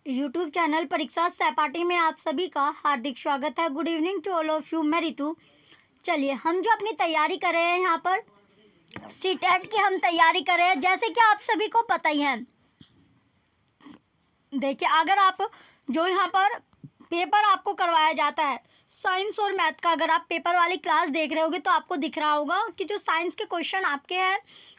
YouTube channel परीक्षा सहपाठी में आप सभी का हार्दिक स्वागत है। Good evening to all of you. मैं रितु। चलिए, हम जो अपनी तैयारी कर रहे हैं यहाँ पर सीटेट की हम तैयारी कर रहे हैं, जैसे कि आप सभी को पता ही है। देखिए, अगर आप जो यहाँ पर पेपर आपको करवाया जाता है साइंस और मैथ का, अगर आप पेपर वाली क्लास देख रहे होगे तो आपको दिख रहा होगा कि जो साइंस के क्वेश्चन आपके हैं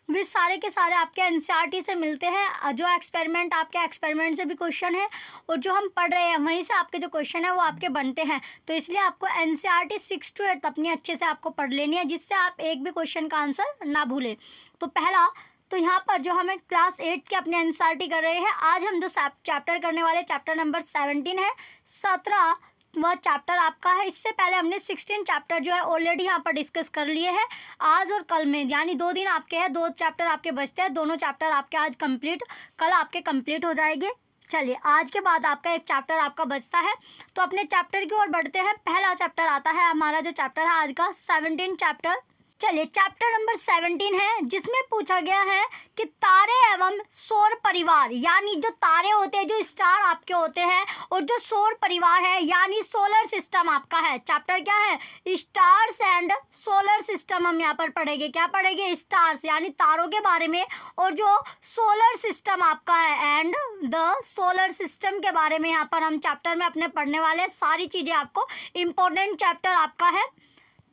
वे सारे के सारे आपके एनसीईआरटी से मिलते हैं। जो एक्सपेरिमेंट आपके एक्सपेरिमेंट से भी क्वेश्चन है और जो हम पढ़ रहे हैं वहीं से आपके जो क्वेश्चन है वो आपके बनते हैं। तो इसलिए आपको एनसीईआरटी 6 to 8 अपनी अच्छे से आपको पढ़ लेनी है, जिससे आप एक भी क्वेश्चन का आंसर ना भूलें। तो पहला तो यहाँ पर जो हमें क्लास 8 के अपने एनसीईआरटी कर रहे हैं, आज हम जो चैप्टर करने वाले चैप्टर नंबर 17 है। 17 वह चैप्टर आपका है। इससे पहले हमने 16 चैप्टर जो है ऑलरेडी यहाँ पर डिस्कस कर लिए हैं। आज और कल में, यानी 2 दिन आपके हैं, 2 चैप्टर आपके बचते हैं। दोनों चैप्टर आपके आज कंप्लीट, कल आपके कंप्लीट हो जाएंगे। चलिए, आज के बाद आपका एक चैप्टर आपका बचता है, तो अपने चैप्टर की ओर बढ़ते हैं। पहला चैप्टर आता है हमारा, जो चैप्टर है आज का 17 चैप्टर। चलिए, चैप्टर नंबर 17 है, जिसमें पूछा गया है कि तारे एवं सौर परिवार, यानी जो तारे होते हैं, जो स्टार आपके होते हैं, और जो सौर परिवार है यानी सोलर सिस्टम आपका है। चैप्टर क्या है? Stars and solar system. हम यहाँ पर पढ़ेंगे, क्या पढ़ेंगे? स्टार्स यानी तारों के बारे में, और जो सोलर सिस्टम आपका है एंड द सोलर सिस्टम के बारे में यहाँ पर हम चैप्टर में अपने पढ़ने वाले सारी चीज़ें। आपको इम्पोर्टेंट चैप्टर आपका है।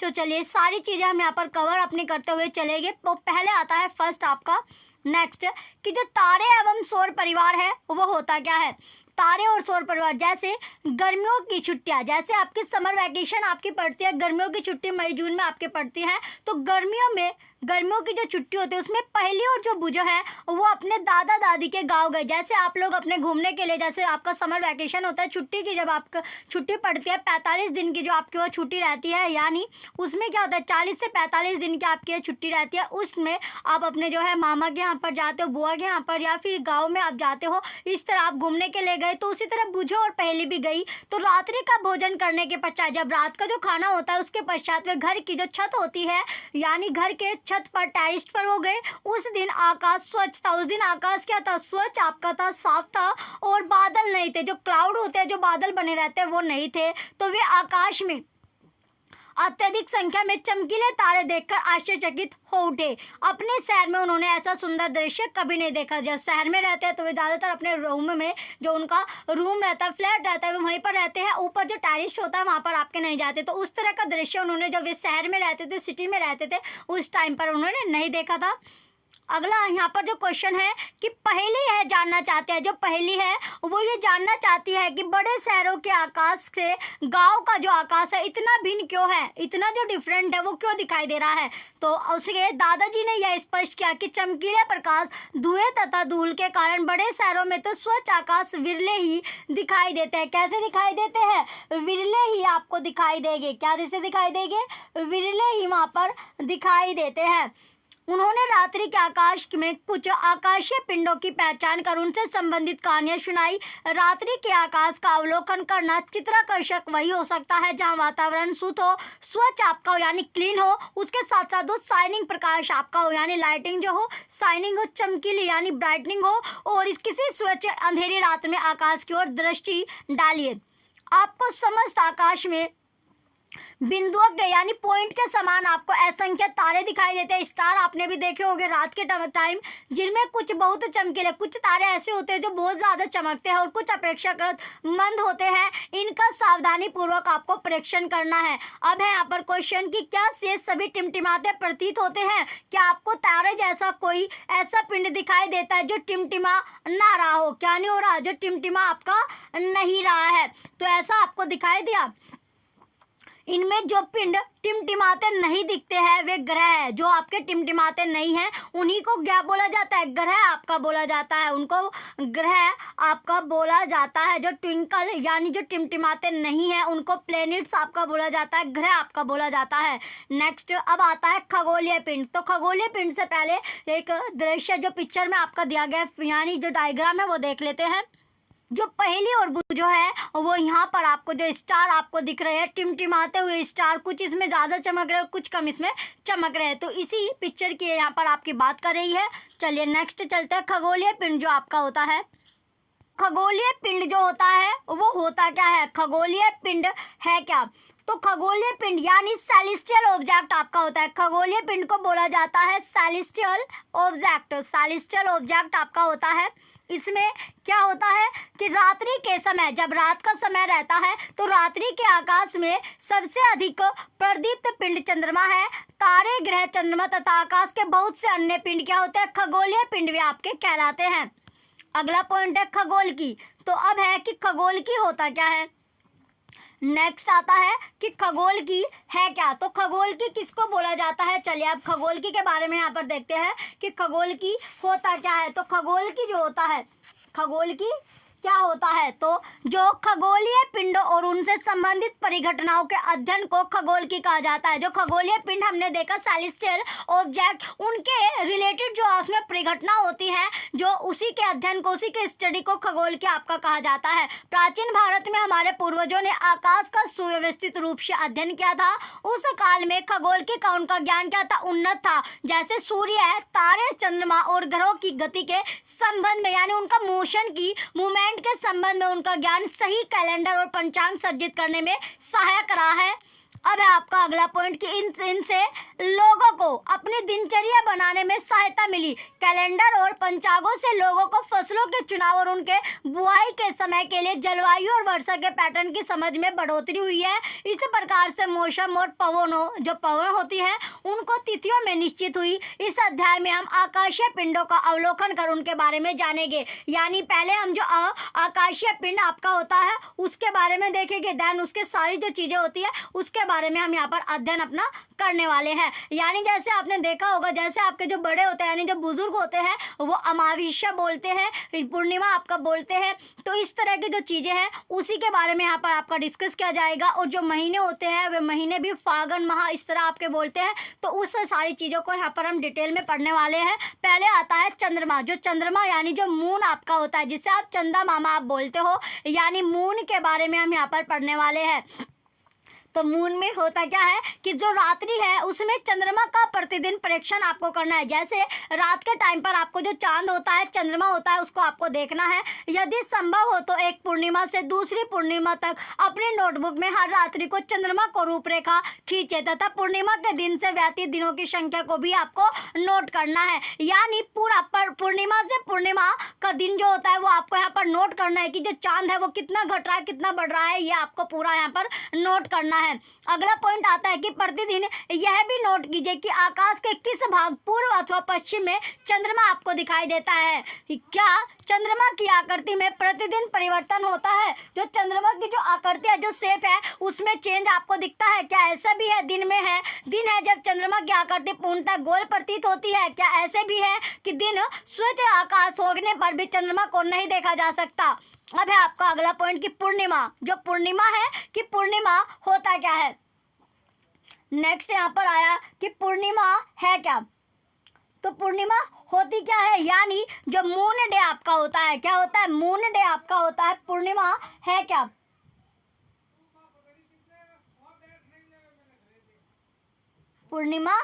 तो चलिए, सारी चीज़ें हम यहाँ पर कवर अपने करते हुए चलेंगे। तो पहले आता है फर्स्ट आपका नेक्स्ट, कि जो तारे एवं सौर परिवार है वो होता क्या है। तारे और सौर परिवार, जैसे गर्मियों की छुट्टियां, जैसे आपकी समर वैकेशन आपकी पड़ती है, गर्मियों की छुट्टी मई जून में आपके पड़ती है। तो गर्मियों की जो छुट्टी होती है उसमें पहली और जो बुझो है वो अपने दादा दादी के गांव गए। जैसे आप लोग अपने घूमने के लिए, जैसे आपका समर वैकेशन होता है, छुट्टी की जब आपका छुट्टी पड़ती है 45 दिन की जो आपकी वो छुट्टी रहती है, यानी उसमें क्या होता है 40 से 45 दिन की आपकी छुट्टी रहती है। उसमें आप अपने जो है मामा के यहाँ पर जाते हो, बुआ के यहाँ पर, या फिर गाँव में आप जाते हो, इस तरह आप घूमने के लिए गए। तो उसी तरह बुझो और पहली भी गई। तो रात्रि का भोजन करने के पश्चात, जब रात का जो खाना होता है उसके पश्चात वे घर की जो छत होती है, यानी घर के छत पर टेरिस पर हो गए। उस दिन आकाश स्वच्छ था। उस दिन आकाश क्या था? स्वच्छ आपका था, साफ था, और बादल नहीं थे। जो क्लाउड होते हैं, जो बादल बने रहते हैं, वो नहीं थे। तो वे आकाश में अत्यधिक संख्या में चमकीले तारे देखकर आश्चर्यचकित हो उठे। अपने शहर में उन्होंने ऐसा सुंदर दृश्य कभी नहीं देखा। जब शहर में रहते हैं तो वे ज़्यादातर अपने रूम में, जो उनका रूम रहता है, फ्लैट रहता है, वे वहीं पर रहते हैं। ऊपर जो टेरिस होता है वहाँ पर आपके नहीं जाते। तो उस तरह का दृश्य उन्होंने, जब वे शहर में रहते थे, सिटी में रहते थे, उस टाइम पर उन्होंने नहीं देखा था। अगला यहाँ पर जो क्वेश्चन है कि पहेली है जानना चाहते हैं। जो पहेली है वो ये जानना चाहती है कि बड़े शहरों के आकाश से गांव का जो आकाश है इतना भिन्न क्यों है, इतना जो डिफरेंट है वो क्यों दिखाई दे रहा है। तो उसके दादाजी ने यह स्पष्ट किया कि चमकीले प्रकाश, धुएं तथा धूल के कारण बड़े शहरों में तो स्वच्छ आकाश विरले ही दिखाई देते हैं। कैसे दिखाई देते हैं? विरले ही आपको दिखाई देंगे। क्या जैसे दिखाई देंगे? विरले ही वहाँ पर दिखाई देते हैं। उन्होंने रात्रि के आकाश में कुछ आकाशीय पिंडों की पहचान कर उनसे संबंधित कहानियां सुनाई। रात्रि के आकाश का अवलोकन करना चित्ताकर्षक वही हो सकता है जहां वातावरण शुद्ध हो, स्वच्छ आपका हो यानी क्लीन हो, उसके साथ साथ हो शाइनिंग प्रकाश आपका हो, यानी लाइटिंग जो हो, शाइनिंग हो, चमकीली यानी ब्राइटनिंग हो, और इस किसी स्वच्छ अंधेरी रात में आकाश की ओर दृष्टि डालिए। आपको समस्त आकाश में बिंदुओं के यानी पॉइंट के समान आपको असंख्य तारे दिखाई देते हैं। स्टार आपने भी देखे होंगे रात के टाइम, जिनमें कुछ बहुत चमकीले, कुछ तारे ऐसे होते हैं जो बहुत ज़्यादा चमकते हैं और कुछ अपेक्षाकृत मंद होते हैं। इनका सावधानी पूर्वक आपको परीक्षण करना है। अब है यहाँ पर क्वेश्चन कि क्या ये सभी टिमटिमाते प्रतीत होते हैं? क्या आपको तारे जैसा कोई ऐसा पिंड दिखाई देता है जो टिमटिमा ना रहा हो? क्या नहीं हो रहा? जो टिमटिमा आपका नहीं रहा है, तो ऐसा आपको दिखाई दिया। इनमें जो पिंड टिमटिमाते नहीं दिखते हैं वे ग्रह है। जो आपके टिमटिमाते नहीं हैं उन्हीं को क्या बोला जाता है? ग्रह आपका बोला जाता है। उनको ग्रह आपका बोला जाता है। जो ट्विंकल यानी जो टिमटिमाते नहीं हैं उनको प्लैनेट्स आपका बोला जाता है, ग्रह आपका बोला जाता है। नेक्स्ट अब आता है खगोलीय पिंड। तो खगोलीय पिंड से पहले एक दृश्य जो पिक्चर में आपका दिया गया है, यानी जो डायग्राम है वो देख लेते हैं। जो पहली और जो है वो यहाँ पर आपको जो स्टार आपको दिख रहे हैं, टिमटिमाते हुए स्टार, कुछ इसमें ज़्यादा चमक रहे हैं, कुछ कम इसमें चमक रहे हैं। तो इसी पिक्चर की यहाँ पर आपकी बात कर रही है। चलिए नेक्स्ट चलते हैं। खगोलीय पिंड जो आपका होता है, खगोलीय पिंड जो होता है वो होता क्या है, खगोलीय पिंड है क्या? तो खगोलीय पिंड यानी सेलेस्टियल ऑब्जेक्ट आपका होता है। खगोलीय पिंड को बोला जाता है सेलेस्टियल ऑब्जेक्ट। सेलेस्टियल ऑब्जेक्ट आपका होता है। इसमें क्या होता है कि रात्रि के समय, जब रात का समय रहता है तो रात्रि के आकाश में सबसे अधिक प्रदीप्त पिंड चंद्रमा है। तारे, ग्रह, चंद्रमा तथा आकाश के बहुत से अन्य पिंड क्या होते हैं, खगोलीय पिंड भी आपके कहलाते हैं। अगला पॉइंट है खगोल की। तो अब है कि खगोल की होता क्या है। नेक्स्ट आता है कि खगोल की है क्या। तो खगोल की किसको बोला जाता है, चलिए अब खगोल की के बारे में यहाँ पर देखते हैं कि खगोल की होता क्या है। तो खगोल की जो होता है, खगोल की क्या होता है, तो जो खगोलीय पिंड और उनसे संबंधित परिघटनाओं के अध्ययन को खगोल की कहा जाता है। जो खगोलीय पिंड हमने देखा सेलेस्टियल ऑब्जेक्ट, उनके रिलेटेड जो उसमें परिघटना होती है, जो उसी के अध्ययन को, उसी के स्टडी को खगोल की आपका कहा जाता है। प्राचीन भारत में हमारे पूर्वजों ने आकाश का सुव्यवस्थित रूप से अध्ययन किया था। उस काल में खगोल की का उनका ज्ञान क्या था, उन्नत था। जैसे सूर्य, तारे, चंद्रमा और ग्रहों की गति के संबंध में, यानी उनका मोशन की, मूवमेंट के संबंध में उनका ज्ञान सही कैलेंडर और पंचांग सर्जित करने में सहायक रहा है। अब है आपका अगला पॉइंट कि इनसे लोगों को अपनी दिनचर्या बनाने में सहायता मिली। कैलेंडर और पंचांगों से लोगों को फसलों के चुनाव और उनके बुआई के समय के लिए जलवायु और वर्षा के पैटर्न की समझ में बढ़ोतरी हुई है। इस प्रकार से मौसम और पवनों, जो पवन होती है, उनको तिथियों में निश्चित हुई। इस अध्याय में हम आकाशीय पिंडों का अवलोकन कर उनके बारे में जानेंगे। यानी पहले हम जो आकाशीय पिंड आपका होता है उसके बारे में देखेंगे, देन उसके सारी जो चीजें होती है उसके बारे में हम यहाँ पर अध्ययन अपना करने वाले हैं। यानी जैसे आपने देखा होगा, जैसे आपके जो बड़े होते हैं, यानी जो बुजुर्ग होते हैं, वो अमावस्या बोलते हैं, पूर्णिमा आपका बोलते हैं। तो इस तरह की जो चीजें हैं उसी के बारे में यहाँ पर आपका डिस्कस किया जाएगा। और जो महीने होते हैं वे महीने भी फागुन माह इस तरह आपके बोलते हैं। तो उस सारी चीजों को यहाँ पर हम डिटेल में पढ़ने वाले हैं। पहले आता है चंद्रमा। जो चंद्रमा यानी जो मून आपका होता है, जिसे आप चंदा मामा आप बोलते हो, यानी मून के बारे में हम यहाँ पर पढ़ने वाले हैं। तो मून में होता क्या है कि जो रात्रि है उसमें चंद्रमा का प्रतिदिन परीक्षण आपको करना है। जैसे रात के टाइम पर आपको जो चांद होता है, चंद्रमा होता है, उसको आपको देखना है। यदि संभव हो तो एक पूर्णिमा से दूसरी पूर्णिमा तक अपनी नोटबुक में हर रात्रि को चंद्रमा को रूपरेखा खींचे तथा पूर्णिमा के दिन से व्यतीत दिनों की संख्या को भी आपको नोट करना है। यानी पूरा पूर्णिमा से पूर्णिमा का दिन जो होता है वो आपको यहाँ पर नोट करना है कि जो चांद है वो कितना घट रहा है, कितना बढ़ रहा है, ये आपको पूरा यहाँ पर नोट करना है। अगला पॉइंट आता है कि प्रतिदिन यह भी नोट कीजिए कि आकाश के किस भाग, पूर्व अथवा पश्चिम में चंद्रमा आपको दिखाई देता है। क्या चंद्रमा की आकृति में प्रतिदिन परिवर्तन होता है? जो चंद्रमा की जो आकृति है, जो शेप है, उसमें चेंज आपको दिखता है क्या? ऐसा भी है दिन में है, दिन है जब चंद्रमा की आकृति पूर्णतः गोल प्रतीत होती है। क्या ऐसे भी है कि दिन स्वच्छ आकाश होने पर भी चंद्रमा को नहीं देखा जा सकता? अब है आपका अगला पॉइंट कि पूर्णिमा। जो पूर्णिमा है कि पूर्णिमा होता क्या है। नेक्स्ट यहाँ पर आया कि पूर्णिमा है क्या। तो पूर्णिमा होती क्या है, यानी जो मून डे आपका होता है, क्या होता है, मून डे आपका होता है। पूर्णिमा है क्या, पूर्णिमा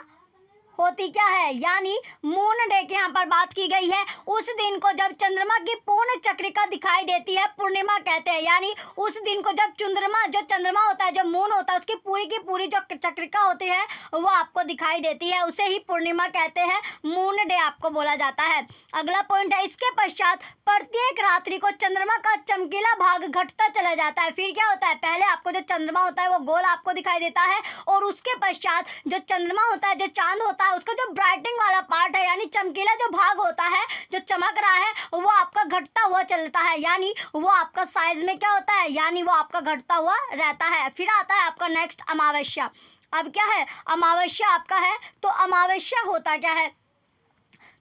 होती क्या है, यानी मून डे की यहाँ पर बात की गई है। उस दिन को जब चंद्रमा की पूर्ण चक्रिका दिखाई देती है, पूर्णिमा कहते हैं। यानी उस दिन को जब चंद्रमा होता है, जो मून होता है, उसकी पूरी की पूरी जो चक्रिका होती है वो आपको दिखाई देती है, उसे ही पूर्णिमा कहते हैं। मून डे आपको बोला जाता है। अगला पॉइंट है, इसके पश्चात प्रत्येक रात्रि को चंद्रमा का चमकीला भाग घटता चला जाता है। फिर क्या होता है, पहले आपको जो चंद्रमा होता है वो गोल आपको दिखाई देता है, और उसके पश्चात जो चंद्रमा होता है, जो चांद होता है, उसका जो ब्राइटनिंग वाला पार्ट है, यानी चमकीला जो भाग होता है, जो चमक रहा है, वो आपका घटता हुआ चलता है। यानी वो आपका साइज में क्या होता है, यानी वो आपका घटता हुआ रहता है। फिर आता है आपका नेक्स्ट अमावस्या। अब क्या है, अमावस्या आपका है। तो अमावस्या होता क्या है,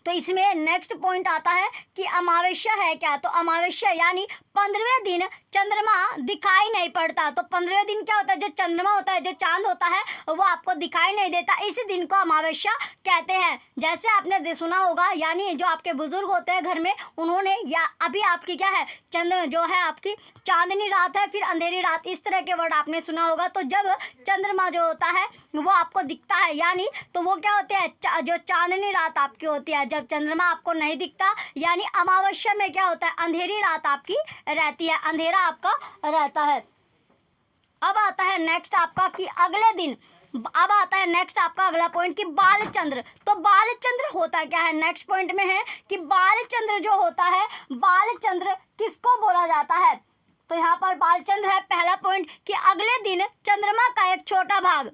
तो इसमें नेक्स्ट पॉइंट आता है कि अमावस्या है क्या। तो अमावस्या यानी 15वें दिन चंद्रमा दिखाई नहीं पड़ता। तो 15वें दिन क्या होता है, जो चंद्रमा होता है, जो चांद होता है, वो आपको दिखाई नहीं देता, इसी दिन को अमावस्या कहते हैं। जैसे आपने सुना होगा, यानी जो आपके बुजुर्ग होते हैं घर में, उन्होंने या अभी आपकी क्या है, चंद्र जो है आपकी चांदनी रात है, फिर अंधेरी रात, इस तरह के वर्ड आपने सुना होगा। तो जब चंद्रमा जो होता है वो आपको दिखता है, यानी तो वो क्या होते हैं, जो चांदनी रात आपकी होती है, जब चंद्रमा आपको नहीं दिखता, यानी अमावस्या में क्या होता है, अंधेरी रात आपकी रहती है, अंधेरा आपका रहता है। अब आता है नेक्स्ट आपका कि अगले दिन, अब आता है नेक्स्ट आपका अगला पॉइंट कि बालचंद्र। तो बालचंद्र होता क्या है, नेक्स्ट पॉइंट में है कि बालचंद्र जो होता है, बालचंद्र किसको बोला जाता है। तो यहाँ पर बालचंद्र है पहला पॉइंट कि अगले दिन चंद्रमा का एक छोटा भाग।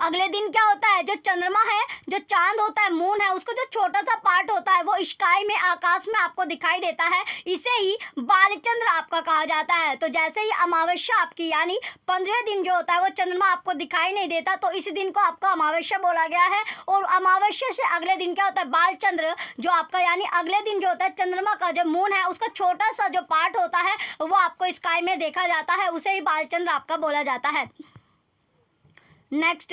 अगले दिन क्या होता है, जो चंद्रमा है, जो चांद होता है, मून है, उसको जो छोटा सा पार्ट होता है वो स्काई में, आकाश में आपको दिखाई देता है, इसे ही बालचंद्र आपका कहा जाता है। तो जैसे ही अमावस्या आपकी, यानी 15वें दिन जो होता है वो चंद्रमा आपको दिखाई नहीं देता, तो इस दिन को आपको अमावस्या बोला गया है। और अमावस्या से अगले दिन क्या होता है, बालचंद्र जो आपका, यानी अगले दिन जो होता है चंद्रमा का जो मून है उसका छोटा सा जो पार्ट होता है वो आपको स्काई में देखा जाता है, उसे ही बालचंद्र आपका बोला जाता है। नेक्स्ट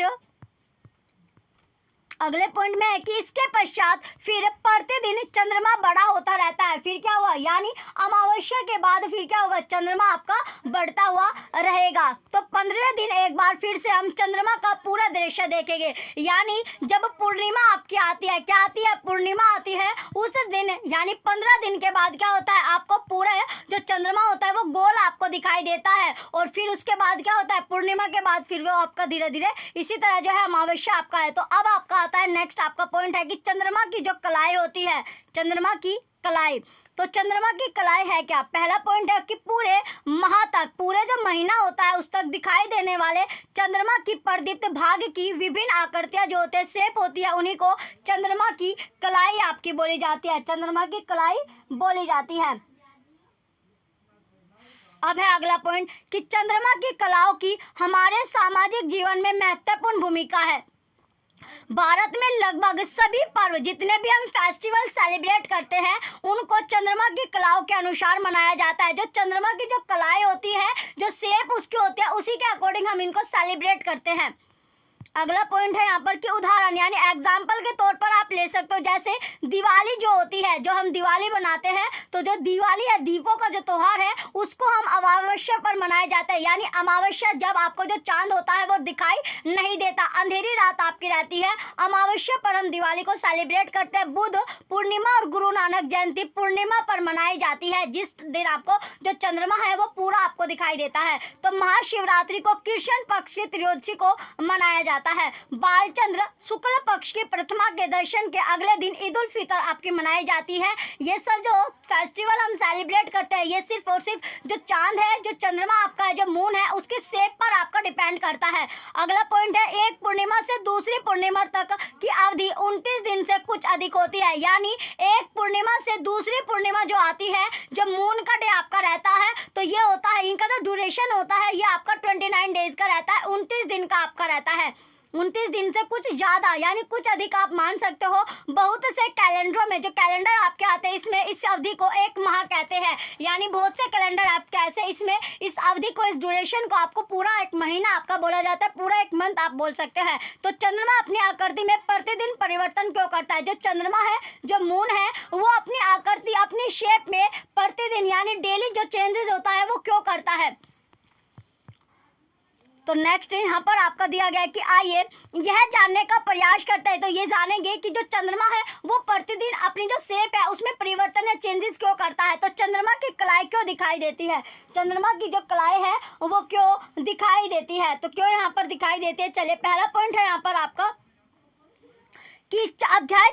अगले पॉइंट में है कि इसके पश्चात फिर प्रतिदिन चंद्रमा बड़ा होता रहता है। फिर क्या हुआ, यानी अमावस्या के बाद फिर क्या होगा, चंद्रमा आपका बढ़ता हुआ रहेगा। तो 15वें दिन एक बार फिर से हम चंद्रमा का पूरा दृश्य देखेंगे, यानी जब पूर्णिमा आपकी आती है, क्या आती है, पूर्णिमा आती है, उस दिन यानी 15 दिन के बाद क्या होता है, आपको पूरा जो चंद्रमा होता है वो गोल आपको दिखाई देता है। और फिर उसके बाद क्या होता है, पूर्णिमा के बाद फिर वो आपका धीरे धीरे इसी तरह जो है अमावस्या आपका है। तो अब आपका आता है नेक्स्ट आपका पॉइंट है कि चंद्रमा की जो कलाई होती है, चंद्रमा की कलाई। तो चंद्रमा की कलाई है क्या, पहला पॉइंट है कि पूरे माह तक, पूरे जो महीना होता है उस तक दिखाई देने वाले चंद्रमा की प्रदीप्त भाग की विभिन्न आकृतियां जो होते हैं, शेप होती है, उन्हीं को चंद्रमा की कलाई आपकी बोली जाती है, चंद्रमा की कलाई बोली जाती है। अब है अगला पॉइंट कि चंद्रमा की कलाओं की हमारे सामाजिक जीवन में महत्वपूर्ण भूमिका है। भारत में लगभग सभी पर्व, जितने भी हम फेस्टिवल सेलिब्रेट करते हैं, उनको चंद्रमा की कलाओं के अनुसार मनाया जाता है। जो चंद्रमा की जो कलाएं होती है, जो शेप उसकी होती है, उसी के अकॉर्डिंग हम इनको सेलिब्रेट करते हैं। अगला पॉइंट है यहाँ पर कि उदाहरण, यानी एग्जाम्पल के तौर पर आप ले सकते हो, जैसे दिवाली जो होती है, जो हम दिवाली बनाते हैं, तो जो दिवाली है, दीपों का जो त्योहार है, उसको हम अमावस्या पर मनाया जाता है, यानी अमावस्या जब आपको जो चांद होता है वो दिखाई नहीं देता, अंधेरी रात आपकी रहती है, अमावस्या पर हम दिवाली को सेलिब्रेट करते हैं। बुध पूर्णिमा और गुरु नानक जयंती पूर्णिमा पर मनाई जाती है, जिस दिन आपको जो चंद्रमा है वो पूरा आपको दिखाई देता है। तो महाशिवरात्रि को कृष्ण पक्ष की त्रयोदशी को मनाया जाता है। बालचंद्र शुक्ल पक्ष की प्रतिमा के दर्शन के अगले दिन ईद उल फितर आपकी मनाई जाती है। ये सब जो फेस्टिवल हम सेलिब्रेट करते हैं, ये सिर्फ और सिर्फ जो चांद है, जो चंद्रमा आपका है, जो मून है, उसके शेप पर आपका डिपेंड करता है। अगला पॉइंट है एक पूर्णिमा से दूसरी पूर्णिमा तक की अवधि 29 दिन से कुछ अधिक होती है, यानी एक पूर्णिमा से दूसरी पूर्णिमा जो आती है, जो मून का डे आपका रहता है, तो ये होता है, इनका जो ड्यूरेशन होता है ये आपका 29 डेज का रहता है, 29 दिन का आपका रहता है। 29 दिन से कुछ ज़्यादा यानी कुछ अधिक आप मान सकते हो। बहुत से कैलेंडरों में जो कैलेंडर आपके आते हैं, इसमें इस अवधि को एक माह कहते हैं, यानी बहुत से कैलेंडर आप कैसे इसमें इस अवधि को, इस ड्यूरेशन को आपको पूरा एक महीना आपका बोला जाता है, पूरा एक मंथ आप बोल सकते हैं। तो चंद्रमा अपनी आकृति में प्रतिदिन परिवर्तन क्यों करता है, जो चंद्रमा है, जो मून है, वो अपनी आकृति, अपनी शेप में प्रतिदिन यानी डेली जो चेंजेस होता है वो क्यों करता है। तो नेक्स्ट यहाँ पर आपका दिया गया है कि आइए यह जानने का प्रयास करते हैं। तो ये जानेंगे कि जो चंद्रमा है वो प्रतिदिन अपनी जो शेप है उसमें परिवर्तन या चेंजेस क्यों करता है। तो चंद्रमा की कलाई क्यों दिखाई देती है, चंद्रमा की जो कलाई है वो क्यों दिखाई देती है, तो क्यों यहाँ पर दिखाई देती है। चलिए पहला पॉइंट है यहाँ पर आपका कि अध्याय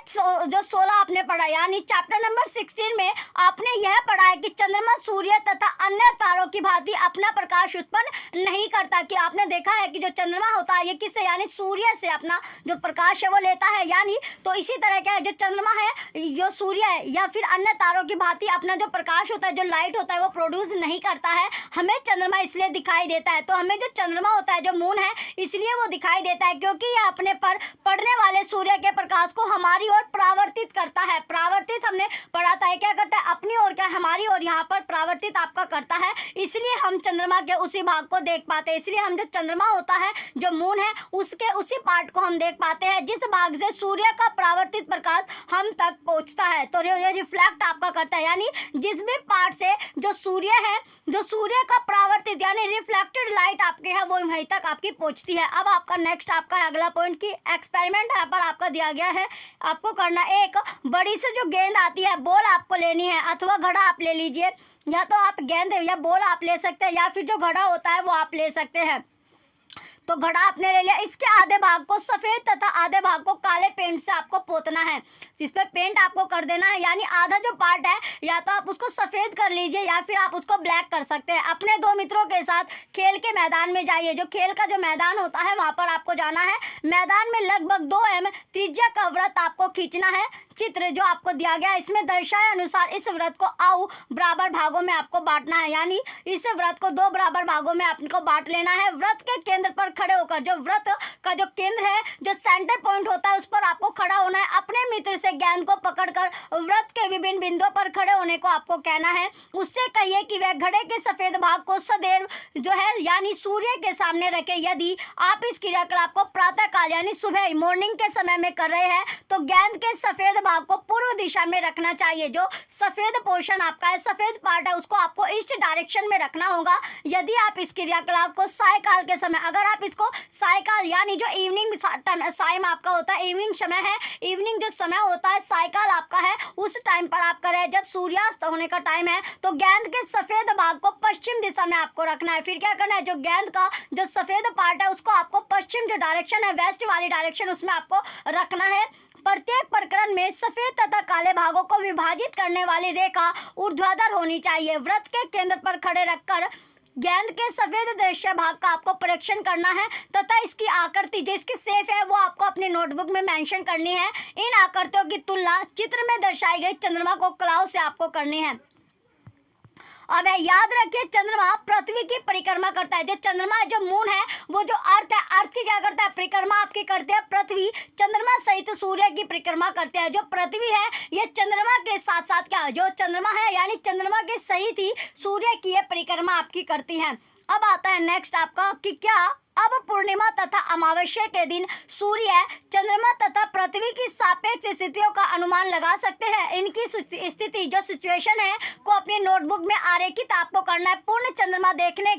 जो 16 आपने पढ़ा, यानी चैप्टर नंबर 16 में आपने यह पढ़ा है कि चंद्रमा सूर्य तथा अन्य तारों की भांति अपना प्रकाश उत्पन्न नहीं करता। कि आपने देखा है कि जो चंद्रमा होता है ये किससे, यानी सूर्य से अपना जो प्रकाश है वो लेता है, यानी तो इसी तरह क्या है, जो चंद्रमा है, जो सूर्य है या फिर अन्य तारों की भांति अपना जो प्रकाश होता है, जो लाइट होता है, वो प्रोड्यूस नहीं करता है। हमें चंद्रमा इसलिए दिखाई देता है। तो हमें जो चंद्रमा होता है, जो मून है, इसलिए वो दिखाई देता है क्योंकि यह अपने पर पड़ने वाले सूर्य के प्रकाश को हमारी ओर परावर्तित करता है। परावर्तित हमने पढ़ा था, क्या करता है, अपनी ओर, क्या हमारी ओर यहाँ पर परावर्तित आपका करता है, इसलिए हम चंद्रमा के उसी भाग को देख पाते हैं। इसलिए हम जो चंद्रमा होता है, जो मून है, उसके उसी पार्ट को हम देख पाते हैं जिस भाग से सूर्य का परावर्तित प्रकाश हम तक पहुंचता है। तो ये रिफ्लेक्ट आपका करता है, यानी जिस भी पार्ट से जो सूर्य है, जो सूर्य का परावर्तित यानी रिफ्लेक्टेड लाइट आपके है, वो वहीं तक आपकी पहुंचती है। अब आपका नेक्स्ट आपका अगला पॉइंट की एक्सपेरिमेंट यहाँ पर आपका दिया गया है, आपको करना, एक बड़ी से जो गेंद आती है, बॉल आपको लेनी है, अथवा घड़ा आप ले लीजिए, या तो आप गेंद या बॉल आप ले सकते हैं, या फिर जो घड़ा होता है वो आप ले सकते हैं। तो घड़ा आपने ले लिया, इसके आधे भाग को सफेद तथा आधे भाग को काले पेंट से आपको पोतना है, इस पर पेंट आपको कर देना है, यानी आधा जो पार्ट है या तो आप उसको सफेद कर लीजिए या फिर आप उसको ब्लैक कर सकते हैं। अपने दो मित्रों के साथ खेल के मैदान में जाइए, जो खेल का जो मैदान होता है वहां पर आपको जाना है। मैदान में लगभग 2 mm त्रिज्या का वृत्त आपको खींचना है। चित्र जो आपको दिया गया है इसमें दर्शाए अनुसार इस वृत्त को आउ बराबर भागों में आपको बांटना है, यानी इस वृत्त को 2 बराबर भागों में आपको बांट लेना है। वृत्त के केंद्र पर खड़े होकर, जो वृत्त का जो केंद्र है, जो सेंटर पॉइंट होता है, उस पर आपको खड़ा होना है। अपने मित्र से गेंद को पकड़कर वृत्त के विभिन्न बिंदुओं पर खड़े होने को आपको कहना है। उससे कहिए कि वह घड़े के सफेद भाग को सदैव जो है यानी सूर्य के सामने रखे। यदि आप इस क्रियाकलाप को प्रातः काल यानी सुबह मॉर्निंग के समय में कर रहे हैं तो गेंद के सफेद भाग को पूर्व दिशा में रखना चाहिए। जो सफेद पोर्शन आपका है, सफेद पार्ट है, उसको आपको ईस्ट डायरेक्शन में रखना होगा। यदि आप इस क्रियाकलाप को सायकाल के समय, अगर आप इसको सायकाल यानी जो इवनिंग टाइम आपका होता है, इवनिंग समय है, इवनिंग जो समय होता है सायकाल आपका है, उस टाइम पर आप करें जब सूर्यास्त होने का टाइम है, तो गेंद के सफेद भाग को पश्चिम दिशा में आपको रखना है। फिर क्या करना है, जो गेंद का जो सफेद पार्ट है उसको आपको पश्चिम जो डायरेक्शन है, वेस्ट वाली डायरेक्शन, उसमें आपको रखना है। प्रत्येक प्रकरण में सफेद तथा काले भागों को विभाजित करने वाली रेखा ऊर्ध्वाधर होनी चाहिए। वृत्त के केंद्र पर खड़े रखकर गेंद के सफेद दृश्य भाग का आपको परीक्षण करना है तथा इसकी आकृति जो इसकी शेप है वो आपको अपनी नोटबुक में मेंशन करनी है। इन आकृतियों की तुलना चित्र में दर्शाई गई चंद्रमा को कलाओं से आपको करनी है। अब याद रखिए, चंद्रमा पृथ्वी की परिक्रमा करता है। जो चंद्रमा है, जो मून है, वो जो अर्थ है, अर्थ की क्या करता है, परिक्रमा आपकी करते हैं। पृथ्वी चंद्रमा सहित सूर्य की परिक्रमा करते हैं। जो पृथ्वी है ये चंद्रमा के साथ साथ क्या, जो चंद्रमा है यानी चंद्रमा के सहित ही सूर्य की ये परिक्रमा आपकी करती है। अब आता है नेक्स्ट आपका कि क्या अब पूर्णिमा तथा अमावस्या के दिन सूर्य, चंद्रमा तथा पृथ्वी की सापेक्ष स्थितियों का अनुमान लगा सकते हैं। इनकी स्थिति जो सिचुएशन है को अपनी नोटबुक में आरेखित आपको करना है। पूर्ण चंद्रमा देखने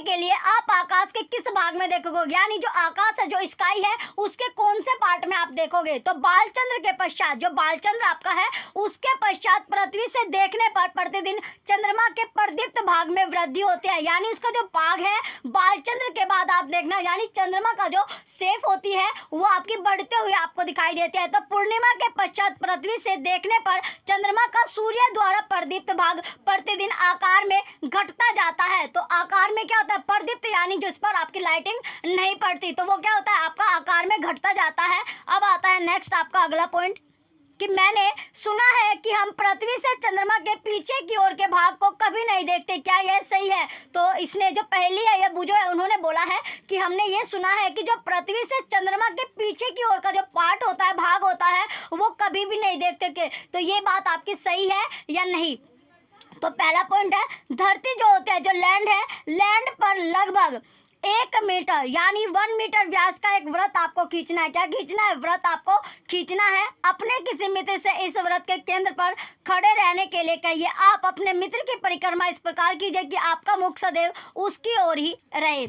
के लिए आप आकाश के किस भाग में देखोगे, यानी जो आकाश है, जो स्काई है, उसके कौन से पार्ट में आप देखोगे। तो बालचंद्र के पश्चात, जो बालचंद्र आपका है उसके पश्चात पृथ्वी से देखने पर प्रतिदिन चंद्रमा के प्रदीप्त भाग में वृद्धि होती है, यानी उसका जो भाग है बालचंद्र के बाद आप देखना, यानी चंद्रमा का जो शेप होती है वो आपकी बढ़ते हुए आपको दिखाई देती है। तो पूर्णिमा के पश्चात पृथ्वी से देखने पर चंद्रमा का सूर्य द्वारा प्रदीप्त भाग प्रतिदिन आकार में घटता जाता है। तो आकार में क्या होता है, प्रदीप्त यानी जिस पर आपकी लाइटिंग नहीं पड़ती, तो वो क्या होता है, आपका आकार में घटता जाता है। अब आता है नेक्स्ट आपका अगला पॉइंट कि मैंने सुना है कि हम पृथ्वी से चंद्रमा के पीछे की ओर के भाग को कभी नहीं देखते, क्या यह सही है। तो इसने जो पहली है, ये बुझो है, उन्होंने बोला है कि हमने ये सुना है कि जो पृथ्वी से चंद्रमा के पीछे की ओर का जो पार्ट होता है, भाग होता है, वो कभी भी नहीं देखते के। तो ये बात आपकी सही है या नहीं। तो पहला पॉइंट है, धरती जो होती है, जो लैंड है, लैंड पर लगभग 1 मीटर यानी 1 मीटर व्यास का एक व्रत आपको खींचना है। क्या खींचना है, व्रत आपको खींचना है। अपने किसी मित्र से इस व्रत के केंद्र पर खड़े रहने के लिए कहिए। आप अपने मित्र की परिक्रमा इस प्रकार कीजिए कि आपका मुख सदैव उसकी ओर ही रहे।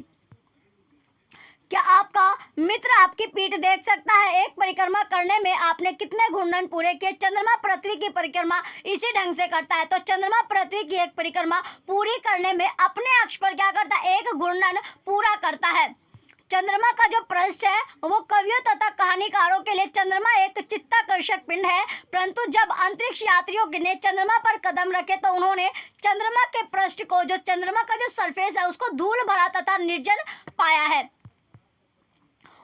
क्या आपका मित्र आपकी पीठ देख सकता है। एक परिक्रमा करने में आपने कितने घूर्णन पूरे किए। चंद्रमा पृथ्वी की परिक्रमा इसी ढंग से करता है। तो चंद्रमा पृथ्वी की एक परिक्रमा पूरी करने में अपने अक्ष पर क्या करता है, एक घूर्णन पूरा करता है। चंद्रमा का जो पृष्ठ है वो कवियों तथा कहानीकारों के लिए चंद्रमा एक चित्ताकर्षक पिंड है, परंतु जब अंतरिक्ष यात्रियों ने चंद्रमा पर कदम रखे तो उन्होंने चंद्रमा के पृष्ठ को, जो चंद्रमा का जो सरफेस है, उसको धूल भरा तथा निर्जन पाया है।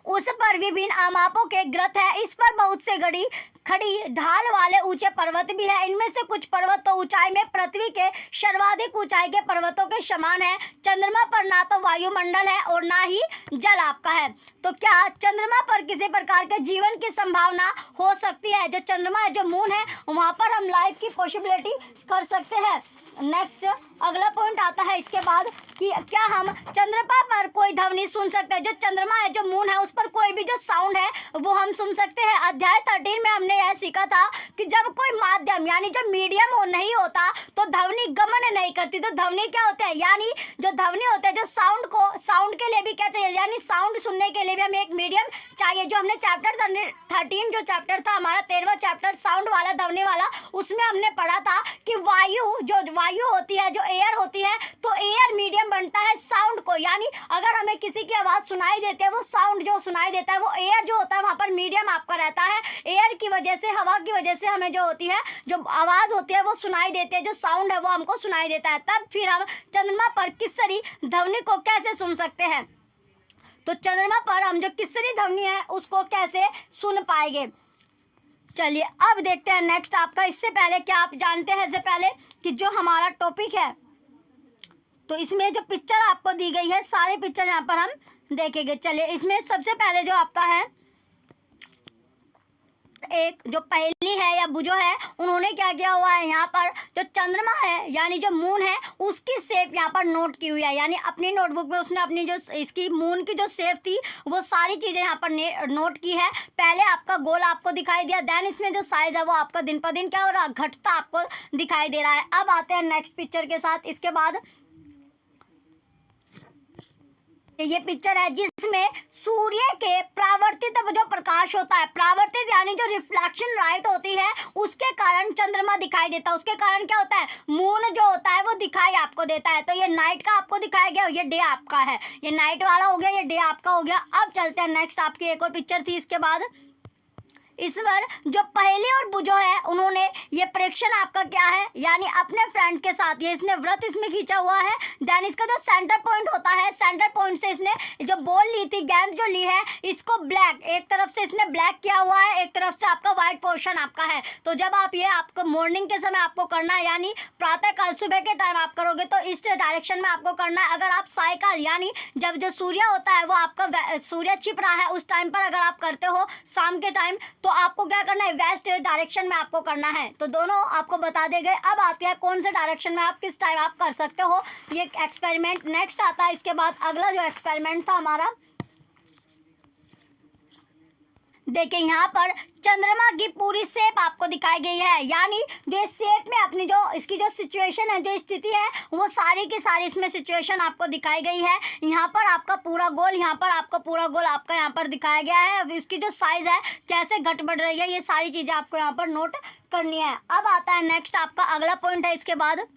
उस पर विभिन्न आमापों के ग्रथ है। इस पर बहुत से घड़ी खड़ी ढाल वाले ऊंचे पर्वत भी है। इनमें से कुछ पर्वत तो ऊंचाई में पृथ्वी के सर्वाधिक ऊंचाई के पर्वतों के समान है। चंद्रमा पर ना तो वायुमंडल है और ना ही जल आपका है। तो क्या चंद्रमा पर किसी प्रकार के जीवन की संभावना हो सकती है? जो चंद्रमा है, जो मून है, वहां पर हम लाइफ की पॉसिबिलिटी कर सकते हैं। नेक्स्ट अगला पॉइंट आता है इसके बाद कि क्या हम चंद्रमा पर कोई ध्वनि सुन सकते हैं? जो चंद्रमा है, जो मून है, उस पर कोई भी जो साउंड है वो हम सुन सकते हैं। अध्याय 13 में हमने यह सीखा था कि जब कोई माध्यम यानी जो मीडियम हो नहीं होता तो ध्वनि गमन नहीं करती। तो ध्वनि क्या होता है? यानी जो ध्वनि होता है, जो साउंड के लिए भी क्या चाहिए, यानी साउंड सुनने के लिए भी हमें एक मीडियम चाहिए। जो हमने चैप्टर 13 जो चैप्टर था हमारा 13वां चैप्टर साउंड वाला, ध्वनि वाला, उसमें हमने पढ़ा था कि वायु होती है, जो एयर होती है, तो एयर मीडियम बनता है साउंड को। यानी अगर हमें किसी की आवाज़ सुनाई देती है, वो साउंड जो सुनाई देता है वो एयर जो होता है वहाँ पर मीडियम आपका रहता है। एयर की वजह से, हवा की वजह से हमें जो होती है, जो आवाज़ होती है वो सुनाई देती है, जो साउंड है वो हमको सुनाई देता है। तब फिर हम चंद्रमा पर किसरी ध्वनि को कैसे सुन सकते हैं? तो चंद्रमा पर हम जो किसरी ध्वनि है उसको कैसे सुन पाएंगे? चलिए अब देखते हैं नेक्स्ट आपका। इससे पहले क्या आप जानते हैं, इससे पहले कि जो हमारा टॉपिक है, तो इसमें जो पिक्चर आपको दी गई है, सारे पिक्चर यहाँ पर हम देखेंगे। चलिए इसमें सबसे पहले जो आपका है, एक जो पहली है या बुझो है, उन्होंने क्या किया हुआ है, यहाँ पर जो चंद्रमा है यानी जो मून है उसकी शेप यहाँ पर नोट की हुई है। यानी अपनी नोटबुक में उसने अपनी जो इसकी मून की जो शेप थी वो सारी चीज़ें यहाँ पर नोट की है। पहले आपका गोल आपको दिखाई दिया, देन इसमें जो साइज है वो आपका दिन पर दिन क्या हो रहा है, घटता आपको दिखाई दे रहा है। अब आते हैं नेक्स्ट पिक्चर के साथ। इसके बाद ये पिक्चर है जिसमें सूर्य के परावर्तित जो प्रकाश होता है, परावर्तित यानी जो रिफ्लेक्शन लाइट होती है, उसके कारण चंद्रमा दिखाई देता है। उसके कारण क्या होता है, मून जो होता है वो दिखाई आपको देता है। तो ये नाइट का आपको दिखाया गया, ये डे आपका है, ये नाइट वाला हो गया, ये डे आपका हो गया। अब चलते हैं नेक्स्ट, आपकी एक और पिक्चर थी इसके बाद। इस बार जो पहले और बुझो है उन्होंने ये प्रेक्षण आपका क्या है, यानी अपने फ्रेंड के साथ ये इसने व्रत इसमें खींचा हुआ है। देन इसका जो सेंटर पॉइंट होता है, सेंटर पॉइंट से इसने जो बॉल ली थी, गेंद जो ली है, इसको ब्लैक, एक तरफ से इसने ब्लैक किया हुआ है, एक तरफ से आपका व्हाइट पोर्शन आपका है। तो जब आप ये आपको मॉर्निंग के समय आपको करना है, यानी प्रातः काल सुबह के टाइम आप करोगे तो इस डायरेक्शन में आपको करना है। अगर आप सायकाल यानी जब जो सूर्य होता है वो आपका सूर्य छिप रहा है उस टाइम पर अगर आप करते हो शाम के टाइम, तो आपको क्या करना है, वेस्ट डायरेक्शन में आपको करना है। तो दोनों आपको बता दे गए। अब आते हैं कौन से डायरेक्शन में आप किस टाइम आप कर सकते हो ये एक्सपेरिमेंट। नेक्स्ट आता है इसके बाद अगला जो एक्सपेरिमेंट था हमारा, देखिए यहाँ पर चंद्रमा की पूरी शेप आपको दिखाई गई है। यानी जो शेप में अपनी जो इसकी जो सिचुएशन है, जो स्थिति है, वो सारी की सारी इसमें सिचुएशन आपको दिखाई गई है। यहाँ पर आपका पूरा गोल, यहाँ पर आपका पूरा गोल आपका यहाँ पर दिखाया गया है। अब इसकी जो साइज है कैसे घट बढ़ रही है, ये सारी चीज़ें आपको यहाँ पर नोट करनी है। अब आता है नेक्स्ट आपका अगला पॉइंट है इसके बाद,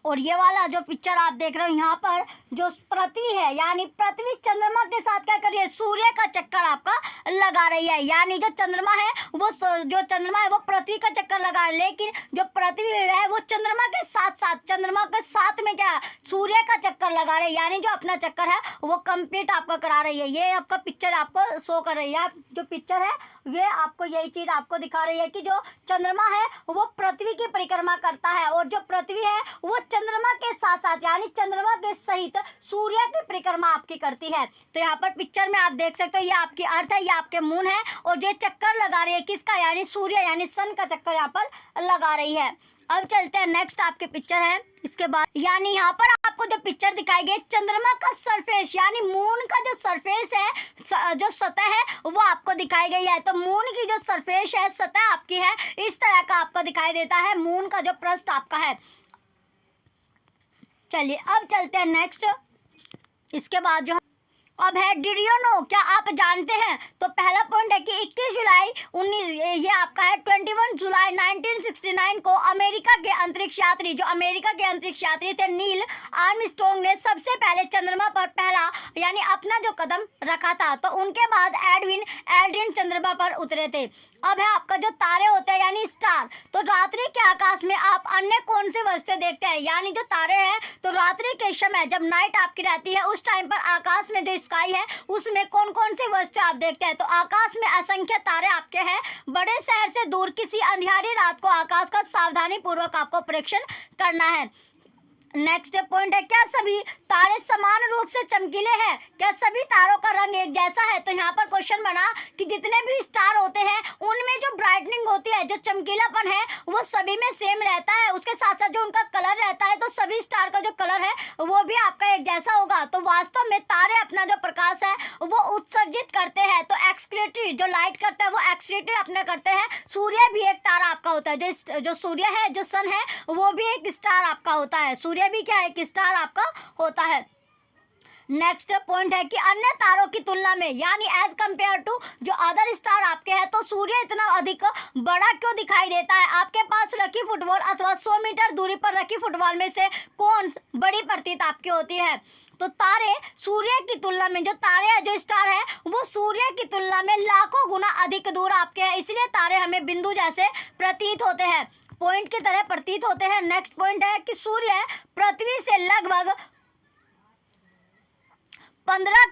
और ये वाला जो पिक्चर आप देख रहे हो यहाँ पर जो पृथ्वी है, यानी पृथ्वी चंद्रमा के साथ क्या कर रही है, सूर्य का चक्कर आपका लगा रही है। यानी जो चंद्रमा है वो पृथ्वी का चक्कर लगा रही है, लेकिन जो पृथ्वी है वो चंद्रमा के साथ में क्या सूर्य का चक्कर लगा रही है। यानी जो अपना चक्कर है वो कंप्लीट आपका करा रही है। ये आपका पिक्चर आपको शो कर रही है। जो पिक्चर है ये आपको यही चीज आपको दिखा रही है कि जो चंद्रमा है वो पृथ्वी की परिक्रमा करता है, और जो पृथ्वी है वो चंद्रमा के साथ साथ यानी चंद्रमा के सहित सूर्य की परिक्रमा आपकी करती है। तो यहाँ पर पिक्चर में आप देख सकते हो ये आपकी अर्थ है, ये आपके मून है, और जो चक्कर लगा रही है किसका, यानी सूर्य यानी सन का चक्कर यहाँ पर लगा रही है। अब चलते हैं नेक्स्ट आपके पिक्चर है इसके बाद, यानी यहाँ पर आपको जो पिक्चर दिखाई गई चंद्रमा का सरफेस यानी मून का जो सरफेस है, जो सतह है वो आपको दिखाई गई है। तो मून की जो सरफेस है, सतह आपकी है, इस तरह का आपको दिखाई देता है मून का जो पृष्ठ आपका है। चलिए अब चलते हैं नेक्स्ट इसके बाद जो अब है डिड यू नो, क्या आप जानते हैं। तो पहला पॉइंट है कि 21 जुलाई 1969 को अमेरिका के अंतरिक्ष यात्री थे नील आर्मस्ट्रॉन्ग ने सबसे पहले चंद्रमा पर पहला यानी अपना जो कदम रखा था। तो उनके बाद एल्ड्रिन चंद्रमा पर उतरे थे। अब है आपका जो तारे होते हैं यानी स्टार। तो रात्रि के आकाश में आप अन्य कौन सी वस्तुएं देखते हैं, यानी जो तारे हैं, तो रात्रि के समय जब नाइट आपकी रहती है उस टाइम पर आकाश में जो स्काई है उसमें कौन कौन सी वस्तु आप देखते हैं? तो आकाश में असंख्य तारे आपके हैं। बड़े शहर से दूर किसी अंधियारी रात को आकाश का सावधानी पूर्वक आपको परीक्षण करना है। नेक्स्ट पॉइंट है, क्या सभी तारे समान रूप से चमकीले हैं? क्या सभी तारों का रंग एक जैसा है? तो यहाँ पर क्वेश्चन बना कि जितने भी स्टार होते हैं उनमें जो ब्राइटनिंग होती है, जो चमकीलापन है, वो सभी में सेम रहता है। उसके साथ साथ जो उनका कलर रहता है, तो सभी स्टार का जो कलर है वो भी आपका एक जैसा होगा। तो वास्तव में तारे अपना जो प्रकाश है वो उत्सर्जित करते हैं। तो एक्सक्रेटरी जो लाइट करता है वो एक्सक्रेटरी अपने करते हैं। सूर्य भी एक तारा आपका होता है। जो सूर्य है, जो सन है, वो भी एक स्टार आपका होता है। सूर्य भी क्या है? एक स्टार आपका होता है। नेक्स्ट पॉइंट है कि अन्य तारों की तुलना में, यानी एज कंपेयर टू जो अदर स्टार आपके हैं, तो सूर्य इतना अधिक बड़ा क्यों दिखाई देता है? आपके पास रखी फुटबॉल अथवा 100 मीटर दूरी पर रखी फुटबॉल में से कौन बड़ी प्रतीत आपकी होती है? तो तारे सूर्य की तुलना में, जो तारे हैं, जो स्टार है, वो सूर्य की तुलना में लाखों गुना अधिक दूर आपके हैं, इसलिए तारे हमें बिंदु जैसे प्रतीत होते हैं, पॉइंट की तरह प्रतीत होते हैं। नेक्स्ट पॉइंट है कि सूर्य पृथ्वी से लगभग 15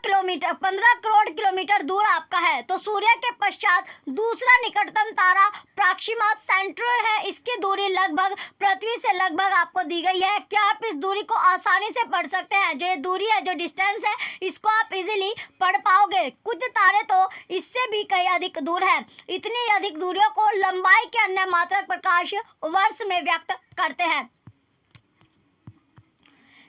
करोड़ किलोमीटर दूर आपका है। तो सूर्य के पश्चात दूसरा निकटतम तारा प्रॉक्सिमा सेंट्री है। इसकी दूरी लगभग पृथ्वी से लगभग आपको दी गई है। क्या आप इस दूरी को आसानी से पढ़ सकते हैं? जो ये दूरी है, जो डिस्टेंस है, इसको आप इजीली पढ़ पाओगे। कुछ तारे तो इससे भी कहीं अधिक दूर है। इतनी अधिक दूरियों को लंबाई के अन्य मात्रक प्रकाश वर्ष में व्यक्त करते हैं।